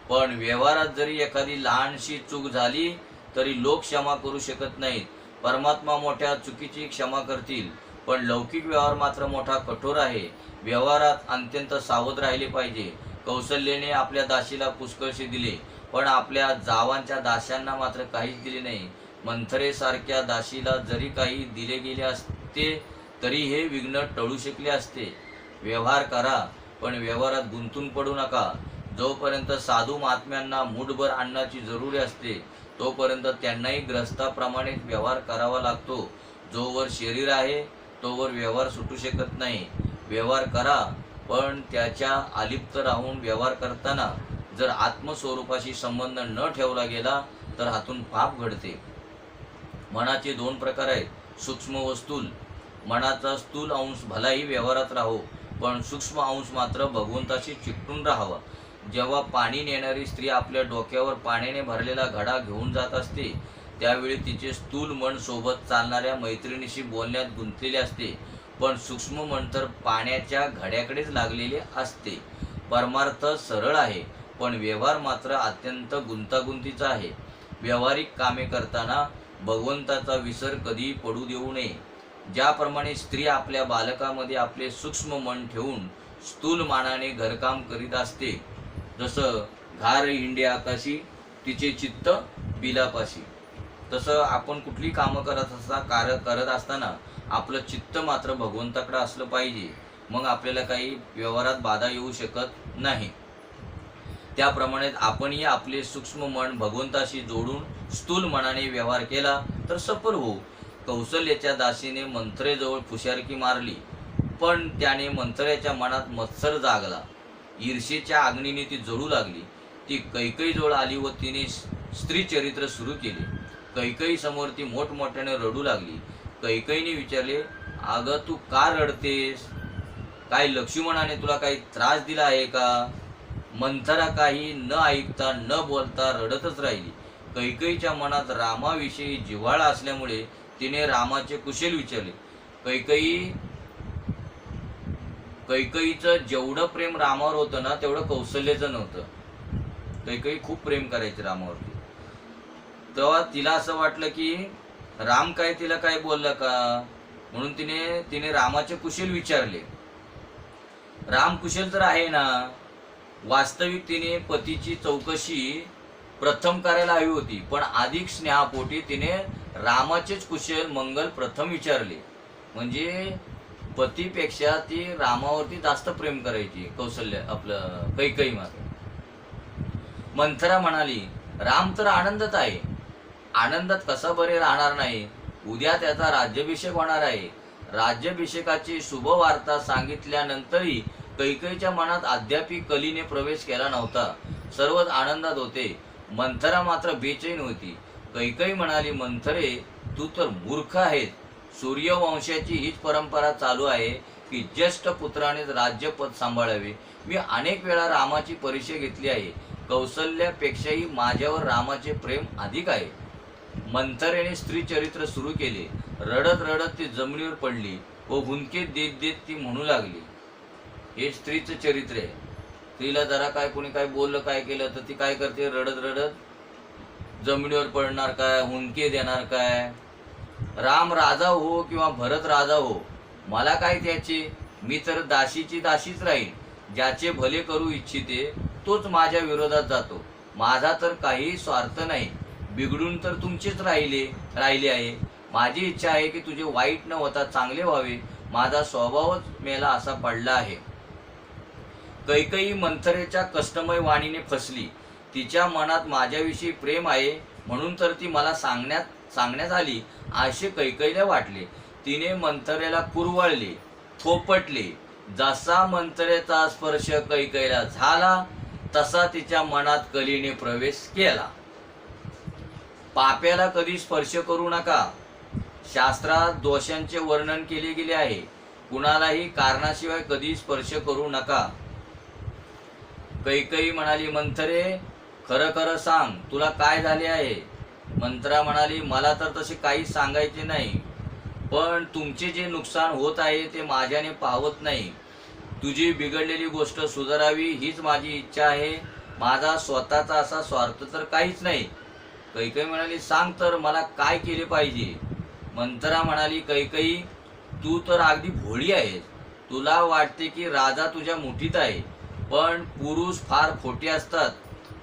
पण व्यवहारात जरी एखादी लहानशी चूक झाली तरी लोक क्षमा करू शकत नाहीत. परमात्मा मोठ्या चुकीची क्षमा करतील, पण लौकिक व्यवहार मात्र मोठा कठोर आहे. व्यवहारात अत्यंत सावध राहिले पाहिजे. कौशल्याने आपल्या दासीला पुष्कळशी दिले, पण आपल्या जावांच्या दास्यांना मात्र काहीच दिले नाही. मंथरेसारख्या दासीला जरी काही दिले गेले असते तरी हे विघ्न टळू शकले असते. व्यवहार करा, पण व्यवहारात गुंतून पडू नका. जोपर्यंत साधू महात्म्यांना मूठभर अन्नाची जरुरी असते तोपर्यंत त्यांनाही ग्रस्ताप्रमाणे व्यवहार करावा लागतो. जोवर शरीर आहे तोवर व्यवहार सुटू शकत नाही. व्यवहार करा, पण त्याच्या अलिप्त राहून व्यवहार करताना जर आत्मस्वरूपाशी संबंध न ठेवला गेला तर हातून पाप घडते. मनाचे 2 प्रकार आहेत, सूक्ष्म व स्थूल. मनाचा स्थूल अंश भलाही व्यवहारात राहो, पण सूक्ष्म अंश मात्र भगवंताशी चिकटून राहावा. जेव्हा पाणी नेणारी स्त्री आपल्या डोक्यावर पाण्याने भरलेला घडा घेऊन जात असते त्यावेळी तिचे स्थूल मन सोबत चालणाऱ्या मैत्रिणीशी बोलण्यात गुंतलेले असते, पण सूक्ष्म मन तर पाण्याच्या घड्याकडेच लागलेले असते. परमार्थ सरळ आहे, पण व्यवहार मात्र अत्यंत गुंतागुंतीचा आहे. व्यावहारिक कामे करताना भगवंताचा विसर कधी पडू देऊ नये. ज्याप्रमाणे स्त्री आपल्या बालकामध्ये आपले सूक्ष्म मन ठेवून स्थूल मानाने घरकाम करीत असते, जसं घार हिंडे आकाशी तिचे चित्त बिलापाशी, तसं आपण कुठली कामं करत असताना आपलं चित्त मात्र भगवंताकडे असलं पाहिजे. मग आपल्याला काही व्यवहारात बाधा येऊ शकत नाही. त्याप्रमाणे आपणही आपले सूक्ष्म मन भगवंताशी जोडून स्थूल मनाने व्यवहार केला तर सफल होऊ. कौसल्याच्या दासीने मंथरेजवळ फुशारकी मारली, पण त्याने मंथरेच्या मनात मत्सर जागला. ईर्षेच्या अग्नीने ती जळू लागली. ती कैकईजवळ आली व तिने स्त्री चरित्र सुरू केले. कैकई समोर ती मोठमोठ्याने रडू लागली. कैकईने विचारले, अगं तू का रडतेस? काय लक्ष्मणाने तुला काही त्रास दिला आहे का? मंथरा काही न ऐकता न बोलता रडतच राहिली. कैकईच्या मनात रामाविषयी जिव्हाळा असल्यामुळे तिने रामाचे कुशल विचारले. कैकईचं जेवढं प्रेम रामावर होतं ना, तेवढं कौशल्याचं नव्हतं. कैकई खूप प्रेम करायचे रामावरती. तेव्हा तिला असं वाटलं की राम काय तिला काय बोललं का, म्हणून तिने रामाचे कुशल विचारले. राम कुशल तर आहे ना. वास्तविक तिने पतीची चौकशी प्रथम करायला हवी होती, पण अधिक स्नेहापोटी तिने रामाचेच कुशल मंगल प्रथम विचारले. म्हणजे पतीपेक्षा ती रामावरती जास्त प्रेम करायची कौशल्य आपलं कैकई मात्र. मंथरा म्हणाली, राम तर आनंदात आहे. आनंदात कसा बरे राहणार नाही? उद्या त्याचा राज्याभिषेक होणार आहे. राज्याभिषेकाची शुभवार्ता सांगितल्यानंतरही कैकईच्या मनात अद्यापी कलीने प्रवेश केला नव्हता. सर्वच आनंदात होते. मंथरा मात्र बेचैन होती. कैकई म्हणाली, मंथरे तू तर मूर्ख आहेस. सूर्यवंशाची हीच परंपरा चालू आहे की ज्येष्ठ पुत्रानेच राज्यपद सांभाळावे. मी अनेक वेळा रामाची परीक्षा घेतली आहे. कौशल्यापेक्षाही माझ्यावर रामाचे प्रेम अधिक आहे. मंथरेने स्त्री चरित्र सुरू केले. रडत रडत ती जमिनीवर पडली व हुंदके देत देत ती म्हणू लागली. हे स्त्रीचं चरित्र आहे. स्त्रीला जरा काय कोणी काय बोललं काय केलं तर ती काय करते, रडत रडत जमिनीवर पडणार काय, हुंदके देणार काय. राम राजा हो किंवा भरत राजा हो, मला काय त्याचे. मी तर दासीची दासीच राहील. ज्याचे भले करू इच्छिते तोच माझ्या विरोधात जातो. माझा तर काही स्वार्थ नाही. बिघडून तर तुमचेच राहिले आहे. माझी इच्छा आहे की तुझे वाईट न होता चांगले व्हावे. माझा स्वभावच मेला असा पडला आहे. कैकई मंथरेच्या कष्टमय वाणीने फसली. तिच्या मनात माझ्याविषयी प्रेम आहे म्हणून तर ती मला सांगण्यात आली असे कैकईला वाटले. तिने मंथरेला कुरवाळले, थोपटले. जसा मंथरेचा स्पर्श कैकईला झाला तसा तिच्या मनात कलीने प्रवेश केला. पाप्याला कधी स्पर्श करू नका. शास्त्रात दोषांचे वर्णन केले गेले आहे. कुणालाही कारणाशिवाय कधी स्पर्श करू नका. कैकई म्हणाली, मंथरे खरं खरं सांग, तुला काय झाले आहे? मंथरा म्हणाली, मला तर तसे काही सांगायचे नाही, पण तुमचे जे नुकसान होत आहे ते माझ्याने पाहत नाही. तुझी बिघडलेली गोष्ट सुधारावी हीच माझी इच्छा आहे. माझा स्वतःचा असा स्वार्थ तर काहीच नाही. कैकई म्हणाली, सांग तर मला काय केले पाहिजे? मंथरा म्हणाली, कैकई तू तर अगदी भोळी आहेस. तुला वाटते की राजा तुझ्या मुठीत आहे, पण पुरुष फार खोटे असतात.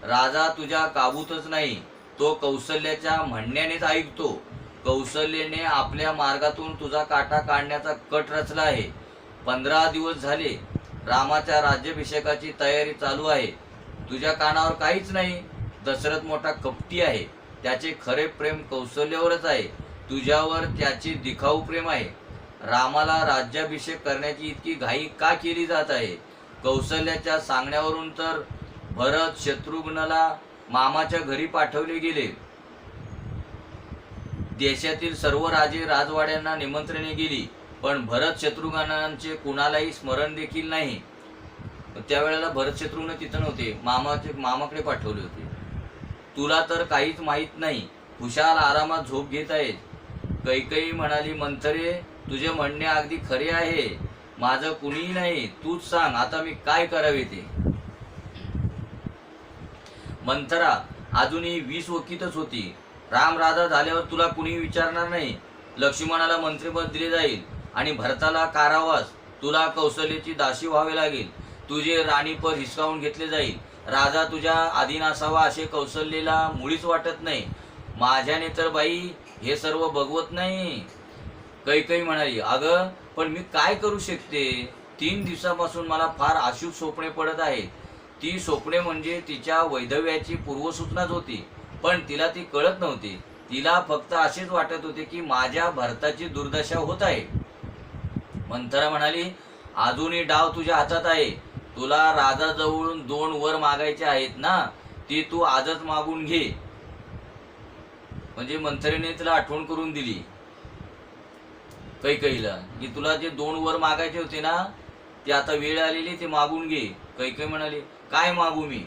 राजा तुझ्या काबूतच नाही. तो कौशल्याच्या म्हणण्यानेच ऐकतो. कौशल्याने आपल्या मार्गातून तुझा काटा काढण्याचा कट रचला आहे. 15 दिवस झाले. रामाच्या राज्याभिषेकाची तयारी चालू आहे. तुझ्या कानावर काहीच नाही. दशरथ मोठा कपटी आहे. त्याचे खरे प्रेम कौशल्यावरच आहे. तुझ्यावर त्याचे दिखाऊ प्रेम आहे. रामाला राज्याभिषेक करण्याची इतकी घाई का केली जात आहे? कौशल्याच्या सांगण्यावरून तर भरत शत्रुघ्नला मामाच्या घरी पाठवले गेले. देशातील सर्व राजे राजवाड्यांना निमंत्रणे गेली, पण भरत शत्रुघ्नांचे कुणालाही स्मरण देखील नाही. त्यावेळेला भरत शत्रुघ्न तिथं नव्हते, मामाकडे पाठवले होते. तुला तर काहीच माहीत नाही. खुशाल आरामात झोप घेत आहेस. कैकई म्हणाली, मंथरे तुझे म्हणणे अगदी खरे आहे. माझं कुणीही नाही. तूच सांग आता मी काय करावे ते. मंथरा अजूनही 20 वकीतच होती. राम राजा झाल्यावर तुला कुणी विचारणार नाही. लक्ष्मणाला मंत्रिपद दिले जाईल आणि भरताला कारावास, तुला कौशल्याची दासी व्हावे लागेल. तुझे राणीपद हिसकावून घेतले जाईल. राजा तुझ्या अधीन असावा असे कौशल्याला मुळीच वाटत नाही. माझ्याने तर बाई हे सर्व बघवत नाही. कैकई म्हणाली, अगं पण मी काय करू शकते? 3 दिवसापासून मला फार अशुभ स्वप्ने पडत आहेत. ती स्वप्ने म्हणजे तिच्या वैधव्याची पूर्वसूचनाच होती, पण तिला ती कळत नव्हती. तिला फक्त असेच वाटत होते की माझ्या भरताची दुर्दशा होत आहे. मंथरा म्हणाली, अजूनही डाव तुझ्या हातात आहे. तुला राजाजवळून 2 वर मागायचे आहेत ना, ती तू आजच मागून घे. म्हणजे मंथरेने तिला आठवण करून दिली कैकईला की तुला जे 2 वर मागायचे होते ना, ते आता वेळ आलेली, ते मागून घे. कैकई म्हणाली, काय मागू मी?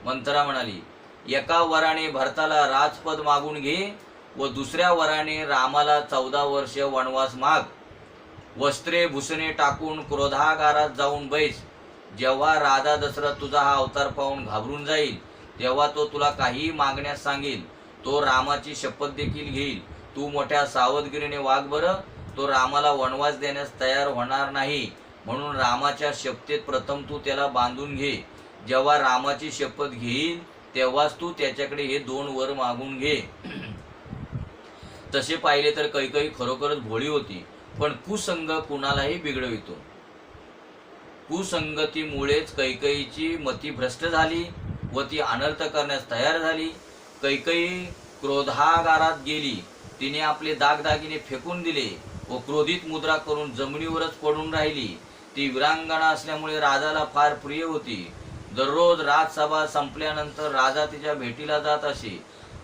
मंथरा म्हणाली, एका वराने भरताला राजपद मागून घे व दुसऱ्या वराने रामाला 14 वर्ष वनवास माग. वस्त्रे भूषणे टाकून क्रोधागारात जाऊन बैस. जेव्हा राजा दशरथ तुझा हा अवतार पाहून घाबरून जाईल, तेव्हा तो तुला काहीही मागण्यास सांगेल. तो रामाची शपथ देखील घेईल. तू मोठ्या सावधगिरीने वाग बरं. तो रामाला वनवास देण्यास तयार होणार नाही, म्हणून रामाच्या शपथेत प्रथम तू त्याला बांधून घे. जेव्हा रामाची शपथ घेईल तेव्हाच तू त्याच्याकडे हे 2 वर मागून घे. तसे पाहिले तर कैकई खरोखरच भोळी होती, पण कुसंग कुणालाही बिघडवितो. कुसंगतीमुळेच कैकईची मती भ्रष्ट झाली व ती अनर्थ करण्यास तयार झाली. कैकई क्रोधागारात गेली. तिने आपले दागदागिने फेकून दिले व क्रोधित मुद्रा करून जमिनीवरच पडून राहिली. ती वीरांगणा असल्यामुळे राजाला फार प्रिय होती. दररोज राजसभा संपल्यानंतर राजा तिच्या भेटीला जात असे.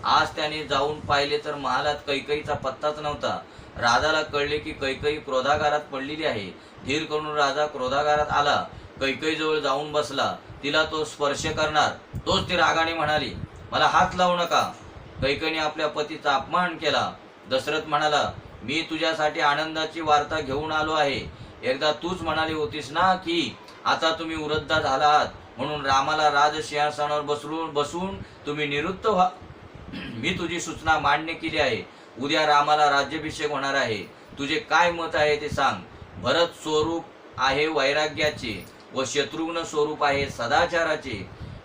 आज त्याने जाऊन पाहिले तर महालात कैकईचा पत्ताच नव्हता. राजाला कळले की कैकई क्रोधागारात पडलेली आहे. धीर करून राजा क्रोधागारात आला. कैकईजवळ जाऊन बसला. तिला तो स्पर्श करणार तोच ती रागाने म्हणाली, मला हात लावू नका. कैकईने आपल्या पतीचा अपमान केला. दशरथ म्हणाला, मी तुझ्यासाठी आनंदाची वार्ता घेऊन आलो आहे. एकदा तूच म्हणाली होतीस ना की आता तुम्ही वृद्ध झाला आहात, म्हणून रामाला राजसिंहासनावर बसून तुम्ही निवृत्त व्हा. मी तुझी सूचना मान्य केली आहे. उद्या रामाला राज्याभिषेक होणार आहे. तुझे काय मत आहे ते सांग. भरत स्वरूप आहे वैराग्याचे व शत्रुघ्न स्वरूप आहे सदाचाराचे.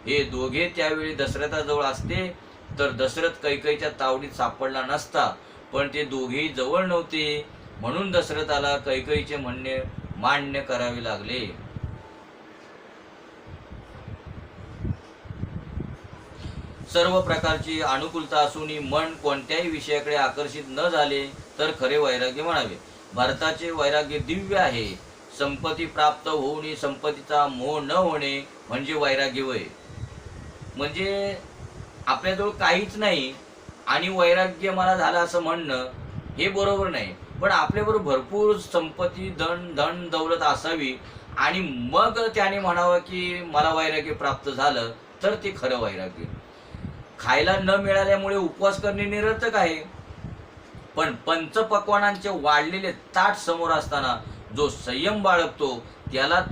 हे दोघे त्यावेळी दशरथाजवळ असते तर दशरथ कैकईच्या तावडीत सापडला नसता, पण ते दोघेही जवळ नव्हते, म्हणून दशरथाला कैकईचे म्हणणे मान्य करावे लागले. सर्व प्रकारची अनुकूलता असूनही मन कोणत्याही विषयाकडे आकर्षित न झाले तर खरे वैराग्य म्हणावे. भरताचे वैराग्य दिव्य आहे. संपत्ती प्राप्त होऊनही संपत्तीचा मोह न होणे म्हणजे वैराग्य वय. म्हणजे आपल्याजवळ काहीच नाही आणि वैराग्य मला झालं असं म्हणणं हे बरोबर नाही. पण आपल्याबरोबर भरपूर संपत्ती धन दौलत असावी आणि मग त्याने म्हणावं की मला वैराग्य प्राप्त झालं, तर ते खरं वैराग्य. खायला न मिळाल्यामुळे उपवास करणे निरर्थक आहे, पण पंचपक्वानांचे वाढलेले ताट समोर असताना जो संयम बाळगतो त्याला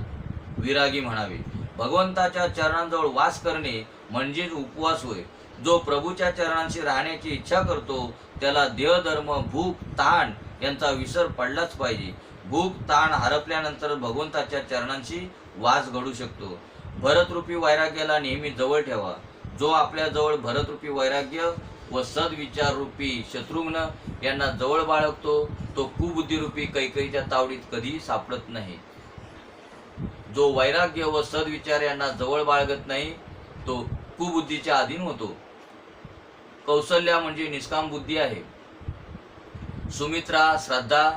विरागी म्हणावे. भगवंताच्या चरणांजवळ वास करणे म्हणजेच उपवास होय. जो प्रभूच्या चरणांशी राहण्याची इच्छा करतो त्याला देहधर्म, भूक, ताण यांचा विसर पडलाच पाहिजे. भूक ताण हरपल्यानंतर भगवंताच्या चरणांशी वास घडू शकतो. भरतरूपी वैराग्याला नेहमी जवळ ठेवा. जो आपल्या जवळ भरतरूपी वैराग्य व सद्विचार रूपी शत्रुघ्न यांना जवळ बाळगतो तो कुबुद्धीरूपी कैकईच्या तावडीत कधीही सापडत नाही. जो वैराग्य व सद्विचार यांना जवळ बाळगत नाही तो कुबुद्धीच्या अधीन होतो. कौशल्या म्हणजे निष्काम बुद्धी आहे. सुमित्रा श्रद्धा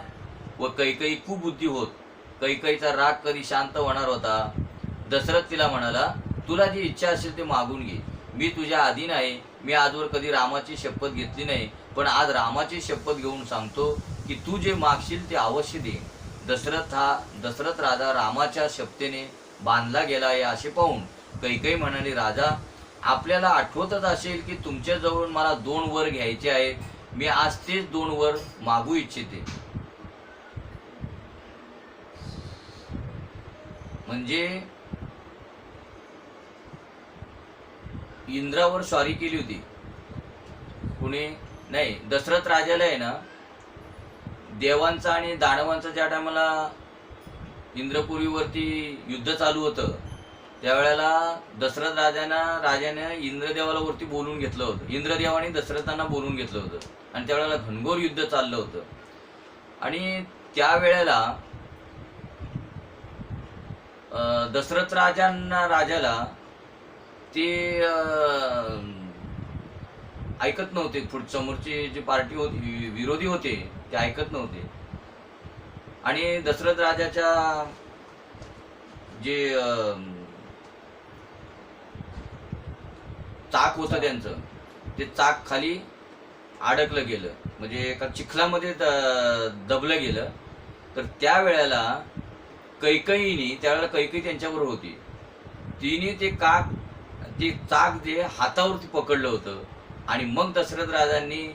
व कैकई कुबुद्धी होत. कैकईचा राग कधी शांत होणार होता? दशरथ तिला म्हणाला, तुला जी इच्छा असेल ते मागून घे. मी तुझ्या अधीन आहे. मी आजवर कधी रामाची शपथ घेतली नाही, पण आज रामाची शपथ घेऊन सांगतो की तू जे मागशील ते अवश्य दे. दशरथ राजा रामाच्या शपथेने बांधला गेला आहे असे पाहून कैकई म्हणाली, राजा आपल्याला आठवतच असेल की तुमच्या जवळून मला 2 वर घ्यायचे आहेत. मी आज तेच 2 वर मागू इच्छिते. म्हणजे इंद्रावर स्वारी केली होती. कुणी? नाही, दशरथ राजाला आहे ना, देवांचा आणि दानवांचा ज्या टायमाला इंद्रपुरीवरती युद्ध चालू होतं, त्यावेळेला दशरथ राजाने इंद्रदेवाला वरती बोलून घेतलं होतं. इंद्रदेवाने दशरथांना बोलून घेतलं होतं आणि त्यावेळेला घनघोर युद्ध चाललं होतं. आणि त्यावेळेला दशरथ राजाला ते ऐकत नव्हते. समोरची जी पार्टी होती, विरोधी होते, ते ऐकत नव्हते. आणि दशरथ राजाच्या जे चाक होतं त्यांचं, ते चाक खाली अडकलं गेलं, म्हणजे एका चिखलामध्ये दबलं गेलं. तर त्यावेळेला त्यावेळेला कैकेयी त्यांच्याबरोबर होती. तिने ते चाक जे हातावरती पकडलं होतं. आणि मग दशरथ राजांनी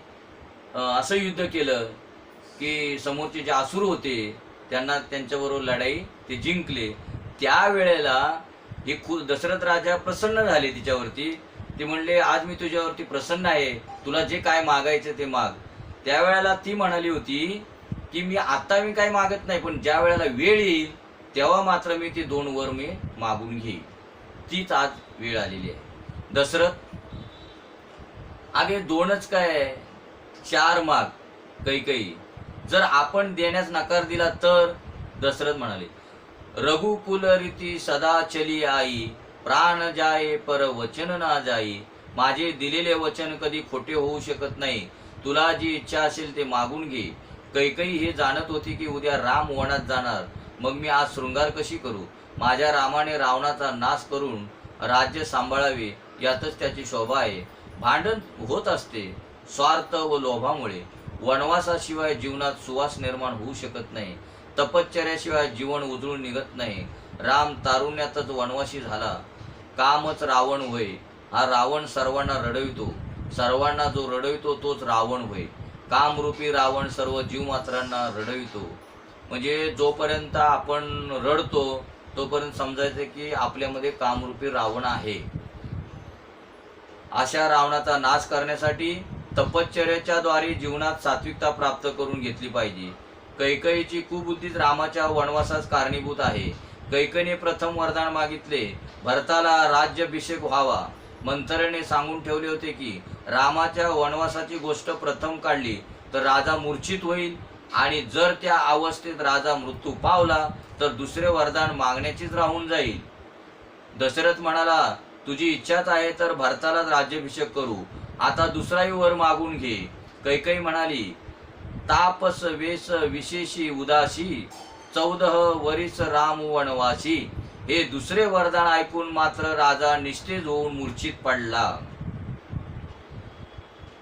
असं युद्ध केलं की समोरचे जे असुर होते त्यांच्याबरोबर लढाई ते जिंकले. त्यावेळेला हे दशरथ राजा प्रसन्न झाले तिच्यावरती. ते म्हणले, आज मी तुझ्यावरती प्रसन्न आहे, तुला जे काय मागायचं ते माग. त्यावेळेला ती म्हणाली होती की मी काही मागत नाही, पण ज्या वेळेला वेळ येईल तेव्हा मात्र मी ते 2 वर मी मागून घेईन. तीच आज वेळ आलेली आहे. दशरथ आगे 2च काय 4 माग कैकेयी. जर आपण देण्यास नकार दिला तर? दशरथ म्हणाले, रघुकुल रीती सदा चली आई, प्राण जाये पर वचन ना जाई. माझे दिलेले वचन कधी खोटे होऊ शकत नाही. तुला जी इच्छा असेल ते मागून घे. कैकेयी हे जाणत होती की उद्या राम वनात जाणार. मग मी आज शृंगार कशी करू? माझ्या रामाने रावणाचा नाश करून राज्य सांभाळावे यातच त्याची शोभा आहे. भांडण होत असते स्वार्थ व लोभामुळे. वनवासाशिवाय जीवनात सुवास निर्माण होऊ शकत नाही. तपश्चर्याशिवाय जीवन उजळून निघत नाही. राम तारुण्यातच वनवासी झाला. कामच रावण होय. हा रावण सर्वांना रडवितो. सर्वांना जो रडवितो तोच रावण होय. कामरूपी रावण सर्व जीवमात्रांना रडवितो. म्हणजे जोपर्यंत आपण रडतो तोपर्यंत समजायचं की आपल्यामध्ये कामरूपी रावण आहे. अशा रावणाचा नाश करण्यासाठी तपश्चर्याच्या द्वारे जीवनात सात्विकता प्राप्त करून घेतली पाहिजे. कैकेयीची कुबुद्धीच रामाच्या वनवासास कारणीभूत आहे. कैकेयीने प्रथम वरदान मागितले, भरताला राज्याभिषेक व्हावा. मंथरेने सांगून ठेवले होते की रामाच्या वनवासाची गोष्ट प्रथम काढली तर राजा मूर्छित होईल आणि जर त्या अवस्थेत राजा मृत्यू पावला तर दुसरे वरदान मागण्याचीच राहून जाईल. दशरथ म्हणाला, तुझी इच्छाच आहे तर भरतालाच राज्याभिषेक करू. आता दुसराही वर मागून घे. कैकेयी म्हणाली, तापस वेश विशेषी उदासी, 14 वरीस राम वनवासी. हे दुसरे वरदान ऐकून मात्र राजा निस्तेज होऊन मूर्छित पडला.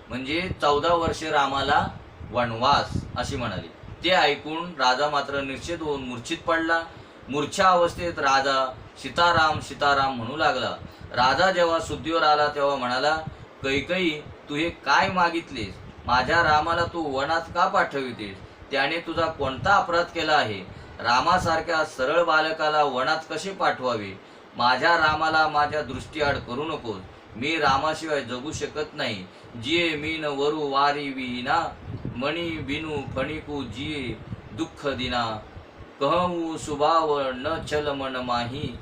म्हणजे 14 वर्षे रामाला वनवास अशी म्हणाली. ते ऐकून राजा मात्र निश्चित होऊन मूर्छित पडला. मूर्छा अवस्थेत राजा सीताराम सीताराम म्हणू लागला. राजा जेव्हा शुद्धीवर आला तेव्हा म्हणाला, कैकेयी, तू हे काय मागितलेस? माझ्या रामाला तू वनात का पाठवितेस? त्याने तुझा कोणता अपराध केला आहे? रामासारख्या सरळ बालकाला वनात कसे पाठवावे? माझ्या रामाला माझ्या दृष्टीआड करू नकोस. मी रामाशिवाय जगू शकत नाही. जिये मीन वरू वारी विना, मणी बिनू फणिकू जिये दुःख दिना. कहू सुभाव न चल मन माही,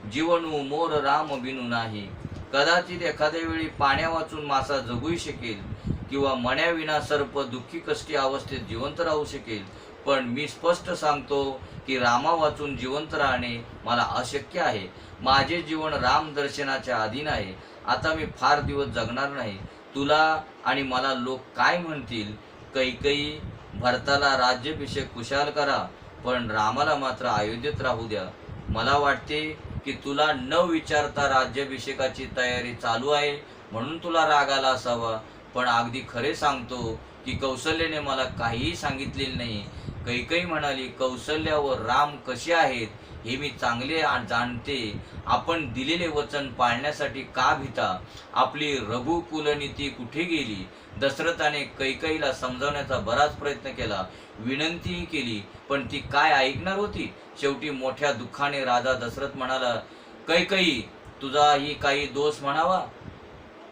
जीवनू मोर राम बिनू नाही. कदाचित एखाद्या वेळी पाण्या वाचून मासा जगूही शकेल किंवा मण्याविना सर्प दुःखी कष्टी अवस्थेत जिवंत राहू शकेल, पण मी स्पष्ट सांगतो की रामा वाचून जिवंत राहणे मला अशक्य आहे. माझे जीवन राम दर्शनाच्या अधीन आहे. आता मी फार दिवस जगणार नाही. तुला आणि मला लोक काय म्हणतील? कैकेयी, भरताला राज्याभिषेक कुशाल करा, पण रामाला मात्र अयोध्येत राहू द्या. मला वाटते की तुला न विचारता राज्याभिषेकाची तयारी चालू आहे म्हणून तुला राग आला असावा, पण अगदी खरे सांगतो की कौशल्याने मला काहीही सांगितलेले नाही. कैकेयी म्हणाली, कौशल्या व राम कसे आहेत हे मी चांगले जाणते. आपण दिलेले वचन पाळण्यासाठी का भीता? आपली रघुकुलनीती कुठे गेली? दशरथाने कैकेयीला समजावण्याचा बराच प्रयत्न केला, विनंतीही केली, पण ती काय ऐकणार होती? शेवटी मोठ्या दुःखाने राजा दशरथ म्हणाला, कैकेयी, तुझाही काही दोष म्हणावा.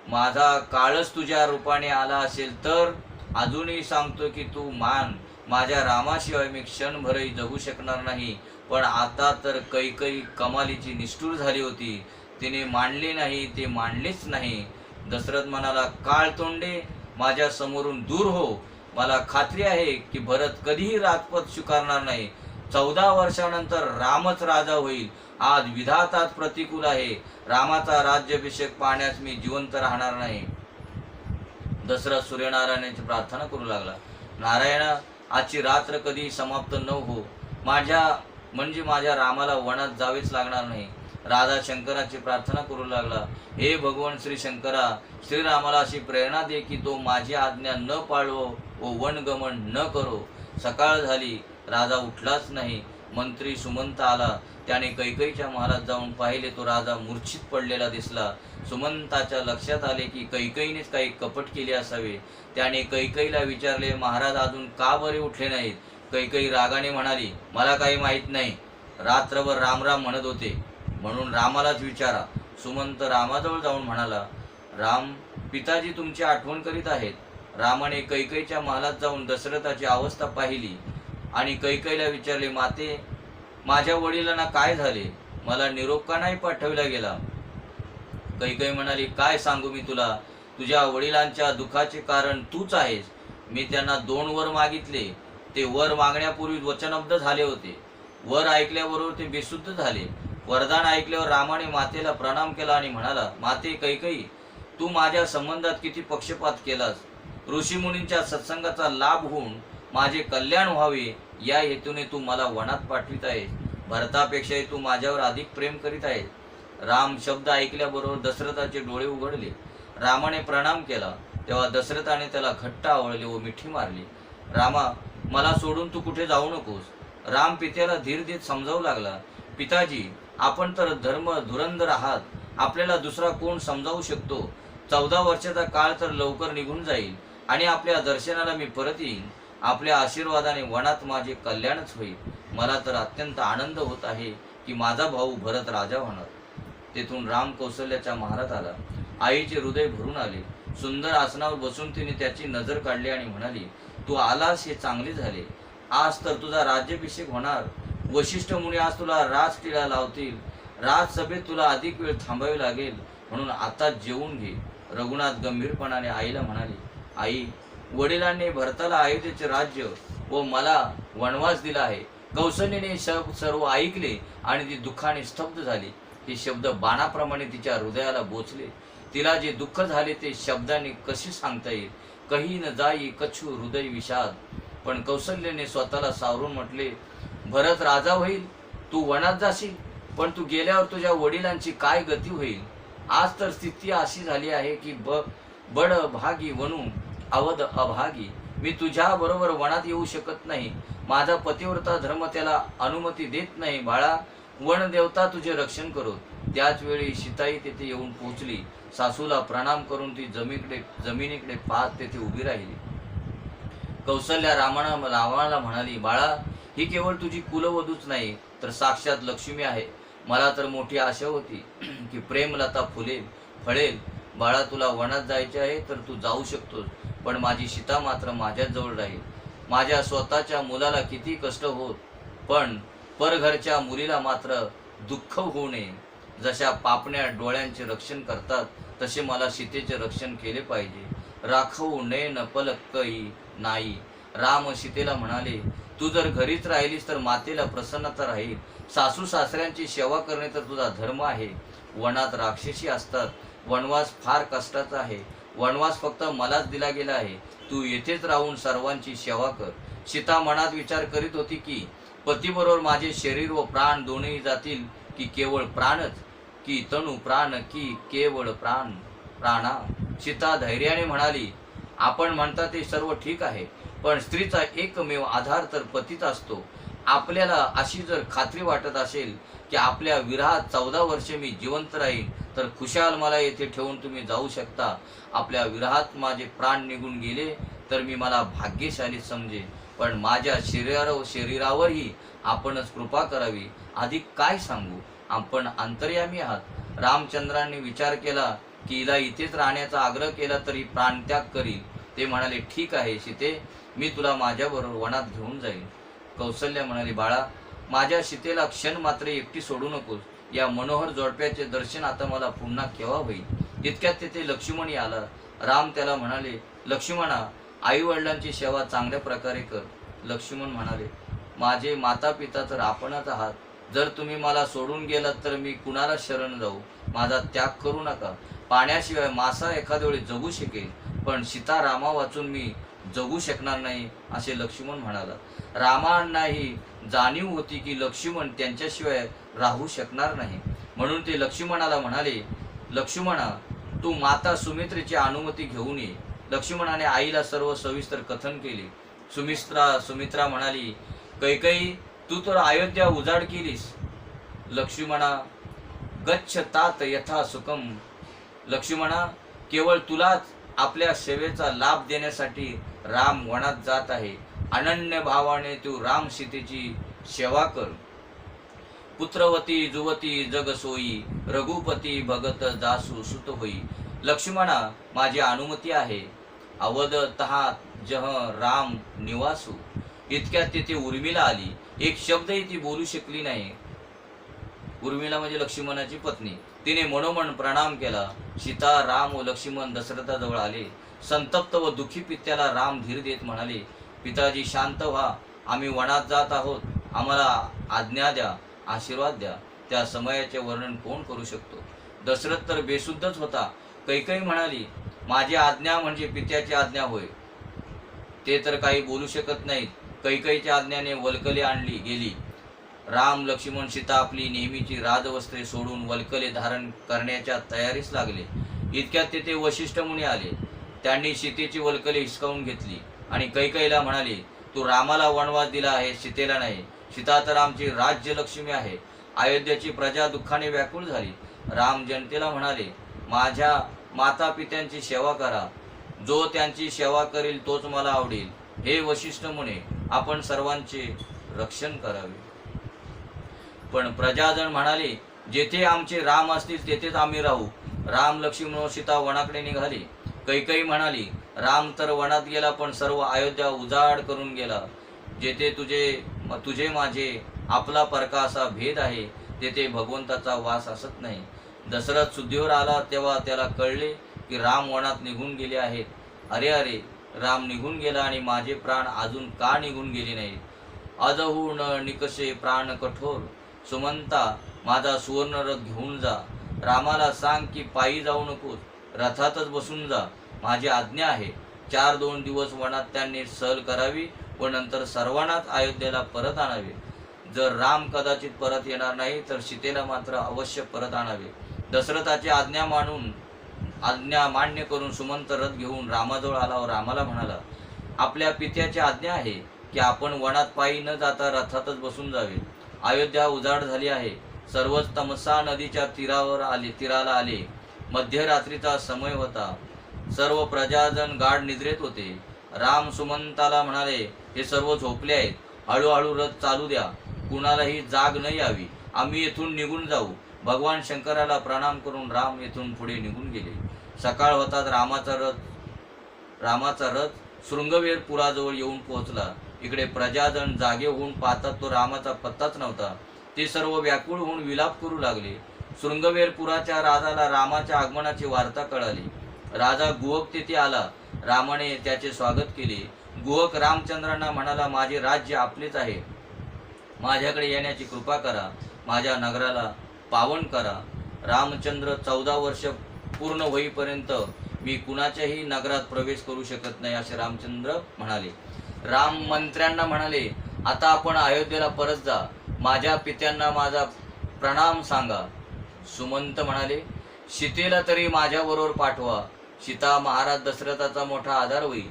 माझा काळच तुझ्या रूपाने आला असेल तर अजूनही सांगतो की तू मान, माझ्या रामाशिवाय मी क्षणभरही जगू शकणार नाही. पण आता तर कैकई कमालीची निष्ठुर झाली होती. तिने मानले नाही, ते मानलेच नाही. दशरथ म्हणाला, काळ तोंडे, माझ्या समोरून दूर हो. मला खात्री आहे की भरत कधीही राजपद स्वीकारणार नाही. 14 वर्षानंतर रामच राजा होईल. आज विधाताच प्रतिकूल आहे. रामाचा राज्याभिषेक पाहण्यास मी जिवंत राहणार नाही. दशरथ सूर्यनारायणाची प्रार्थना करू लागला, नारायणा, आजची रात्र कधी समाप्त न हो. माझ्या रामाला वनात जावेच लागणार नाही. राजा शंकराची प्रार्थना करू लागला, हे भगवान श्री शंकरा, श्रीरामाला अशी प्रेरणा दे की तो माझी आज्ञा न पाळो व वनगमन न करो. सकाळ झाली, राजा उठलाच नाही. मंत्री सुमंत आला. त्याने कैकईच्या महालात जाऊन पाहिले, तो राजा मूर्छित पडलेला दिसला. सुमंताच्या लक्षात आले की कैकईनेच काही कपट केले असावे. त्याने कैकईला विचारले, महाराज अजून का बरे उठले नाहीत? कैकई रागाने म्हणाली, मला काही माहीत नाही. रात्रभर रामराम म्हणत होते, म्हणून रामालाच विचारा. सुमंत रामाजवळ जाऊन म्हणाला, राम, पिताजी तुमची आठवण करीत आहेत. रामाने कैकईच्या महालात जाऊन दशरथाची अवस्था पाहिली आणि कैकईला विचारले, माते, माझ्या वडिलांना काय झाले? मला निरोप का नाही पाठवला गेला? कैकई म्हणाली, काय सांगू मी तुला? तुझ्या वडिलांच्या दुःखाचे कारण तूच आहेस. मी त्यांना 2 वर मागितले. ते वर मागण्यापूर्वी वचनबद्ध झाले होते. वर ऐकल्याबरोबर ते बेशुद्ध झाले. वरदान ऐकल्यावर रामाने मातेला प्रणाम केला आणि म्हणाला, माते कैकई, तू माझ्या संबंधात किती पक्षपात केलास. ऋषीमुनींच्या सत्संगाचा लाभ होऊन माझे कल्याण व्हावे या हेतूने तू मला वनात पाठवित आहेस. भरतापेक्षाही तू माझ्यावर अधिक प्रेम करीत आहेस. राम शब्द ऐकल्याबरोबर दशरथाचे डोळे उघडले. रामाने प्रणाम केला तेव्हा दशरथाने त्याला घट्ट आवळले व मिठी मारली. रामा, मला सोडून तू कुठे जाऊ नकोस. राम पित्याला धीर देत समजावू लागला, पिताजी, आपण तर धर्म धुरंधर आहात. आपल्याला दुसरा कोण समजावू शकतो? 14 वर्षाचा काळ तर लवकर निघून जाईल आणि आपल्या दर्शनाला मी परत येईन. आपल्या आशीर्वादाने वनात माझे कल्याणच होईल. मला तर अत्यंत आनंद होत आहे की माझा भाऊ भरत राजा होणार. तेथून राम कौशल्याच्या महालात आला. आईचे हृदय भरून आले. सुंदर आसनावर बसून तिने त्याची नजर काढली आणि म्हणाली, तू आलास हे चांगले झाले. आज तर तुझा राज्याभिषेक होणार. वशिष्ठ मुनी आज तुला राजटिळा लावतील. राजसभेत तुला अधिक वेळ थांबावे लागेल, म्हणून आता जेवून घे. रघुनाथ गंभीरपणाने आईला म्हणाले, आई, वडिलांनी भरताला अयोध्येचे राज्य व मला वनवास दिला आहे. कौशल्याने सर्व ऐकले आणि ती दुःखाने स्तब्ध झाली. हे शब्द बाणाप्रमाणे तिच्या हृदयाला बोचले. तिला जे दुःख झाले ते शब्दांनी कसे सांगता येईल? कही न जाई कछु हृदय विषाद. पण कौशल्याने स्वतःला सावरून म्हटले, भरत राजा होईल, तू वनात जाशील, पण तू गेल्यावर तुझ्या वडिलांची काय गती होईल? आज तर स्थिती अशी झाली आहे की बड भागी वनू अवध अभागी. मी तुझ्या बरोबर वनात येऊ शकत नाही. माझा पतिव्रता धर्म त्याला अनुमती देत नाही. बाळा, वन देवता तुझे रक्षण करो. त्याच वेळी सीताई तेथे येऊन पोहोचली. सासूला प्रणाम करून ती जमिनीकडे पाहत तेथे उभी राहिली. कौशल्या रामाला म्हणाली, बाळा, ही केवळ तुझी कुलवधूच नाही तर साक्षात लक्ष्मी आहे. मला तर मोठी आशा होती की प्रेमलता फळेल. बाळा, तुला वनात जायचे आहे तर तू जाऊ शकतोस, पण माझी सीता मात्र माझ्याच जवळ राहील. माझ्या स्वतःच्या मुलाला किती कष्ट होत, पण परघरच्या मुलीला मात्र दुःख होऊ नये. जशा पापण्या डोळ्यांचे रक्षण करतात तसे मला सीतेचे रक्षण केले पाहिजे. राखवू नयन पलकही नाही. राम सीतेला म्हणाले, तू जर घरीच राहिलीस तर मातेला प्रसन्नता राहील. सासू सासऱ्यांची सेवा करणे तर तुझा धर्म आहे. वनात राक्षसी असतात. वनवास फार कष्टाचा आहे. वनवास फक्त मलाच दिला गेला आहे. तू येथेच राहून सर्वांची सेवा कर. सीता मनात विचार करीत होती की पतीबरोबर माझे शरीर व प्राण दोन्ही जातील की केवळ प्राणच, की तनु प्राण की केवळ प्राणा. सीता धैर्याने म्हणाली, आपण म्हणता ते सर्व ठीक आहे, पण स्त्रीचा एकमेव आधार तर पतीच असतो. आपल्याला अशी जर खात्री वाटत असेल की आपल्या विरहात 14 वर्षे मी जिवंत राहीन तर खुशाल मला येथे ठेवून तुम्ही जाऊ शकता. आपल्या विरहात माझे प्राण निघून गेले तर मी मला भाग्यशाली समजेन, पण माझ्या शरीरावरही आपणच कृपा करावी. अधिक काय सांगू? आपण अंतर्यामी आहात. रामचंद्रांनी विचार केला की हिला इथेच राहण्याचा आग्रह केला तरी प्राणत्याग करील. ते म्हणाले, ठीक आहे सीते, मी तुला माझ्याबरोबर वनात घेऊन जाईन. कौसल्या म्हणाली, बाळा, माझ्या सीतेला क्षण मात्र एकटी सोडू नकोस. या मनोहर जोडप्याचे दर्शन आता मला पुन्हा केव्हा होईल. इतक्यात तेथे लक्ष्मणी आला. राम त्याला म्हणाले, लक्ष्मणा, आई वडिलांची सेवा चांगल्या प्रकारे कर. लक्ष्मण म्हणाले, माझे माता पिता तर आपणच आहात. जर तुम्ही मला सोडून गेलात तर मी कुणाला शरण जाऊ. माझा त्याग करू नका. पाण्याशिवाय मासा एखाद्या वेळी जगू शकेल, पण सीता रामा वाचून मी जगू शकणार नाही, असे लक्ष्मण म्हणाला. रामांनाही जाणीव होती की लक्ष्मण त्यांच्याशिवाय राहू शकणार नाही. म्हणून ते लक्ष्मणाला म्हणाले, लक्ष्मणा, तू माता सुमित्रेची अनुमती घेऊन ये. लक्ष्मणाने आईला सर्व सविस्तर कथन केले. सुमित्रा म्हणाली, कैकेयी, तू तर अयोध्या उजाड केलीस. लक्ष्मणा, गच्छ तात यथा सुखम. लक्ष्मणा, केवळ तुलाच आपल्या सेवेचा लाभ देण्यासाठी राम वनात जात आहे. अनन्य भावाने तू राम सीतेची सेवा कर. पुत्रवती जुवती जग सोयी, रघुपती भगत जासू सुत होई. लक्ष्मणा, माझी अनुमती आहे. अवध तहा जह राम निवासू. इतक्यात तेथे उर्मिला आली. एक शब्दही ती बोलू शकली नाही. उर्मिला म्हणजे लक्ष्मणाची पत्नी. तिने मनोमन प्रणाम केला. सीता, राम व लक्ष्मण दशरथाजवळ आले. संतप्त व दुःखी पित्याला राम धीर देत म्हणाले, पिताजी, शांत व्हा. आम्ही वनात जात आहोत. आम्हाला आज्ञा द्या, आशीर्वाद द्या. त्या समयाचे वर्णन कोण करू शकतो. दशरथ तर बेशुद्धच होता. कैकेयी म्हणाली, माझी आज्ञा म्हणजे पित्याची आज्ञा होय. ते तर काही बोलू शकत नाहीत. कैकेयीच्या आज्ञाने वल्कले आणली गेली. राम, लक्ष्मण, सीता आपली नेहमीची राजवस्त्रे सोडून वल्कले धारण करण्याच्या तयारीस लागले. इतक्यात तेथे वशिष्ठ मुनी आले. त्यांनी सीतेची वल्कले हिसकावून घेतली आणि कैकेयीला म्हणाले, तू रामाला वनवास दिला आहे, सीतेला नाही. सीता तर आमची राज्यलक्ष्मी आहे. अयोध्येची प्रजा दुःखाने व्याकुळ झाली. राम जनतेला म्हणाले, माझ्या माता पित्यांची सेवा करा. जो त्यांची सेवा करेल तोच मला आवडेल. हे वशिष्ठ मुने, आपण सर्वांचे रक्षण करावे. पण प्रजाजन म्हणाले, जेथे आमचे राम असतील तेथेच आम्ही राहू. राम, लक्ष्मण व सीता वनाकडे निघाले. कैकेयी म्हणाली, राम तर वनात गेला, पण सर्व अयोध्या उजाड करून गेला. जेथे तुझे माझे आपला परका असा भेद आहे, तेथे भगवंताचा वास असत नाही. दशरथ शुद्धीवर आला तेव्हा त्याला कळले की राम वनात निघून गेले आहेत. अरे अरे, राम निघून गेला आणि माझे प्राण अजून का निघून गेले नाहीत. अजहू न निकषे प्राण कठोर. सुमंता, माझा सुवर्ण रथ घेऊन जा. रामाला सांग की पायी जाऊ नकोस, रथातच बसून जा. माझी आज्ञा आहे. 4-2 दिवस वनात त्यांनी सहल करावी व नंतर सर्वांनाच अयोध्येला परत आणावे. जर राम कदाचित परत येणार नाही तर सीतेला मात्र अवश्य परत आणावे. दशरथाची आज्ञा मान्य करून सुमंत रथ घेऊन रामाजवळ आला व रामाला म्हणाला, आपल्या पित्याची आज्ञा आहे की आपण वनात पायी न जाता रथातच बसून जावे. अयोध्या उजाड झाली आहे. सर्वच तमसा नदीच्या तीराला आले. मध्यरात्रीचा समय होता. सर्व प्रजाजन गाढ निद्रेत होते. राम सुमंताला म्हणाले, हे सर्व झोपले आहेत. हळूहळू रथ चालू द्या. कुणालाही जाग न यावी. आम्ही येथून निघून जाऊ. भगवान शंकराला प्रणाम करून राम येथून पुढे निघून गेले. सकाळ होताच रामाचा रथ शृंगवेर पुराजवळ येऊन पोहोचला. इकडे प्रजाजन जागे होऊन पाहतात तो रामाचा पत्ताच नव्हता. ते सर्व व्याकुळ होऊन विलाप करू लागले. शृंगवेरपुराच्या राजाला रामाच्या आगमनाची वार्ता कळाली. राजा गुहक तेथे आला. रामाने त्याचे स्वागत केले. गुहक रामचंद्रांना म्हणाला, माझे राज्य आपलेच आहे. माझ्याकडे येण्याची कृपा करा. माझ्या नगराला पावन करा. रामचंद्र 14 वर्ष पूर्ण होईपर्यंत मी कुणाच्याही नगरात प्रवेश करू शकत नाही, असे रामचंद्र म्हणाले. राम मंत्र्यांना म्हणाले, आता आपण अयोध्येला परत जा. माझ्या पित्यांना माझा प्रणाम सांगा. सुमंत म्हणाले, सीतेला तरी माझ्याबरोबर पाठवा. सीता महाराज दशरथाचा मोठा आधार होईल.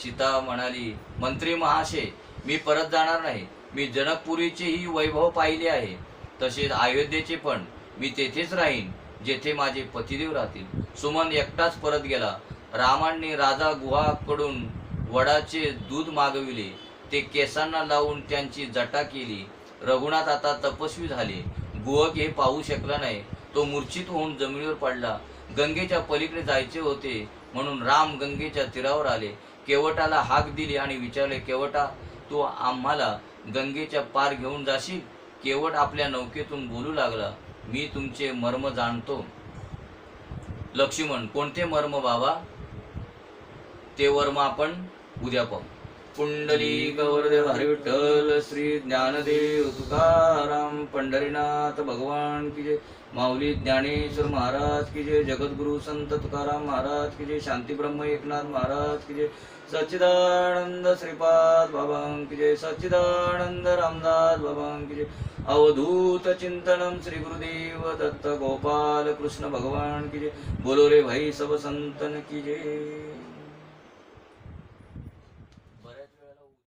सीता म्हणाली, मंत्री महाशय, मी परत जाणार नाही. मी जनकपुरीचेही वैभव पाहिले आहे, तसेच अयोध्येचे पण. मी तेथेच राहीन जेथे माझे पतिदेव राहतील. सुमंत एकटाच परत गेला. रामांनी राजा गुहाकडून वडाचे दूध मागविले. ते केसांना लावून त्यांची जटा केली. रघुनाथ आता तपस्वी झाले. गुहक हे पाहू शकला नाही. तो मूर्छित होऊन जमिनीवर पडला. गंगेच्या पलीकडे जायचे होते म्हणून राम गंगेच्या तीरावर आले, केवटाला हाक दिली आणि विचारले, केवटा, तू आम्हाला गंगेच्या पार घेऊन जाशील? केवट आपल्या नौकेतून बोलू लागला, मी तुमचे मर्म जाणतो. लक्ष्मण, कोणते मर्म बाबा? ते वर्म आपण उद्या पाहू. पुंडलिक वरदे हरी विठ्ठल, श्री ज्ञानदेव तुकाराम, पंढरीनाथ भगवान की जय. माऊली ज्ञानेश्वर महाराज की जय. जगद्गुरु संत तुकाराम महाराज की जय. शांती ब्रह्म एकनाथ महाराज की जय. सच्चिदानंद श्रीपाद बाबा की जय. सच्चिदानंद रामदास बाबा की जय. अवधूत चिंतनम श्री गुरुदेव दत्त गोपाल कृष्ण भगवान की जय. बोलो रे भाई सब संतन की जय.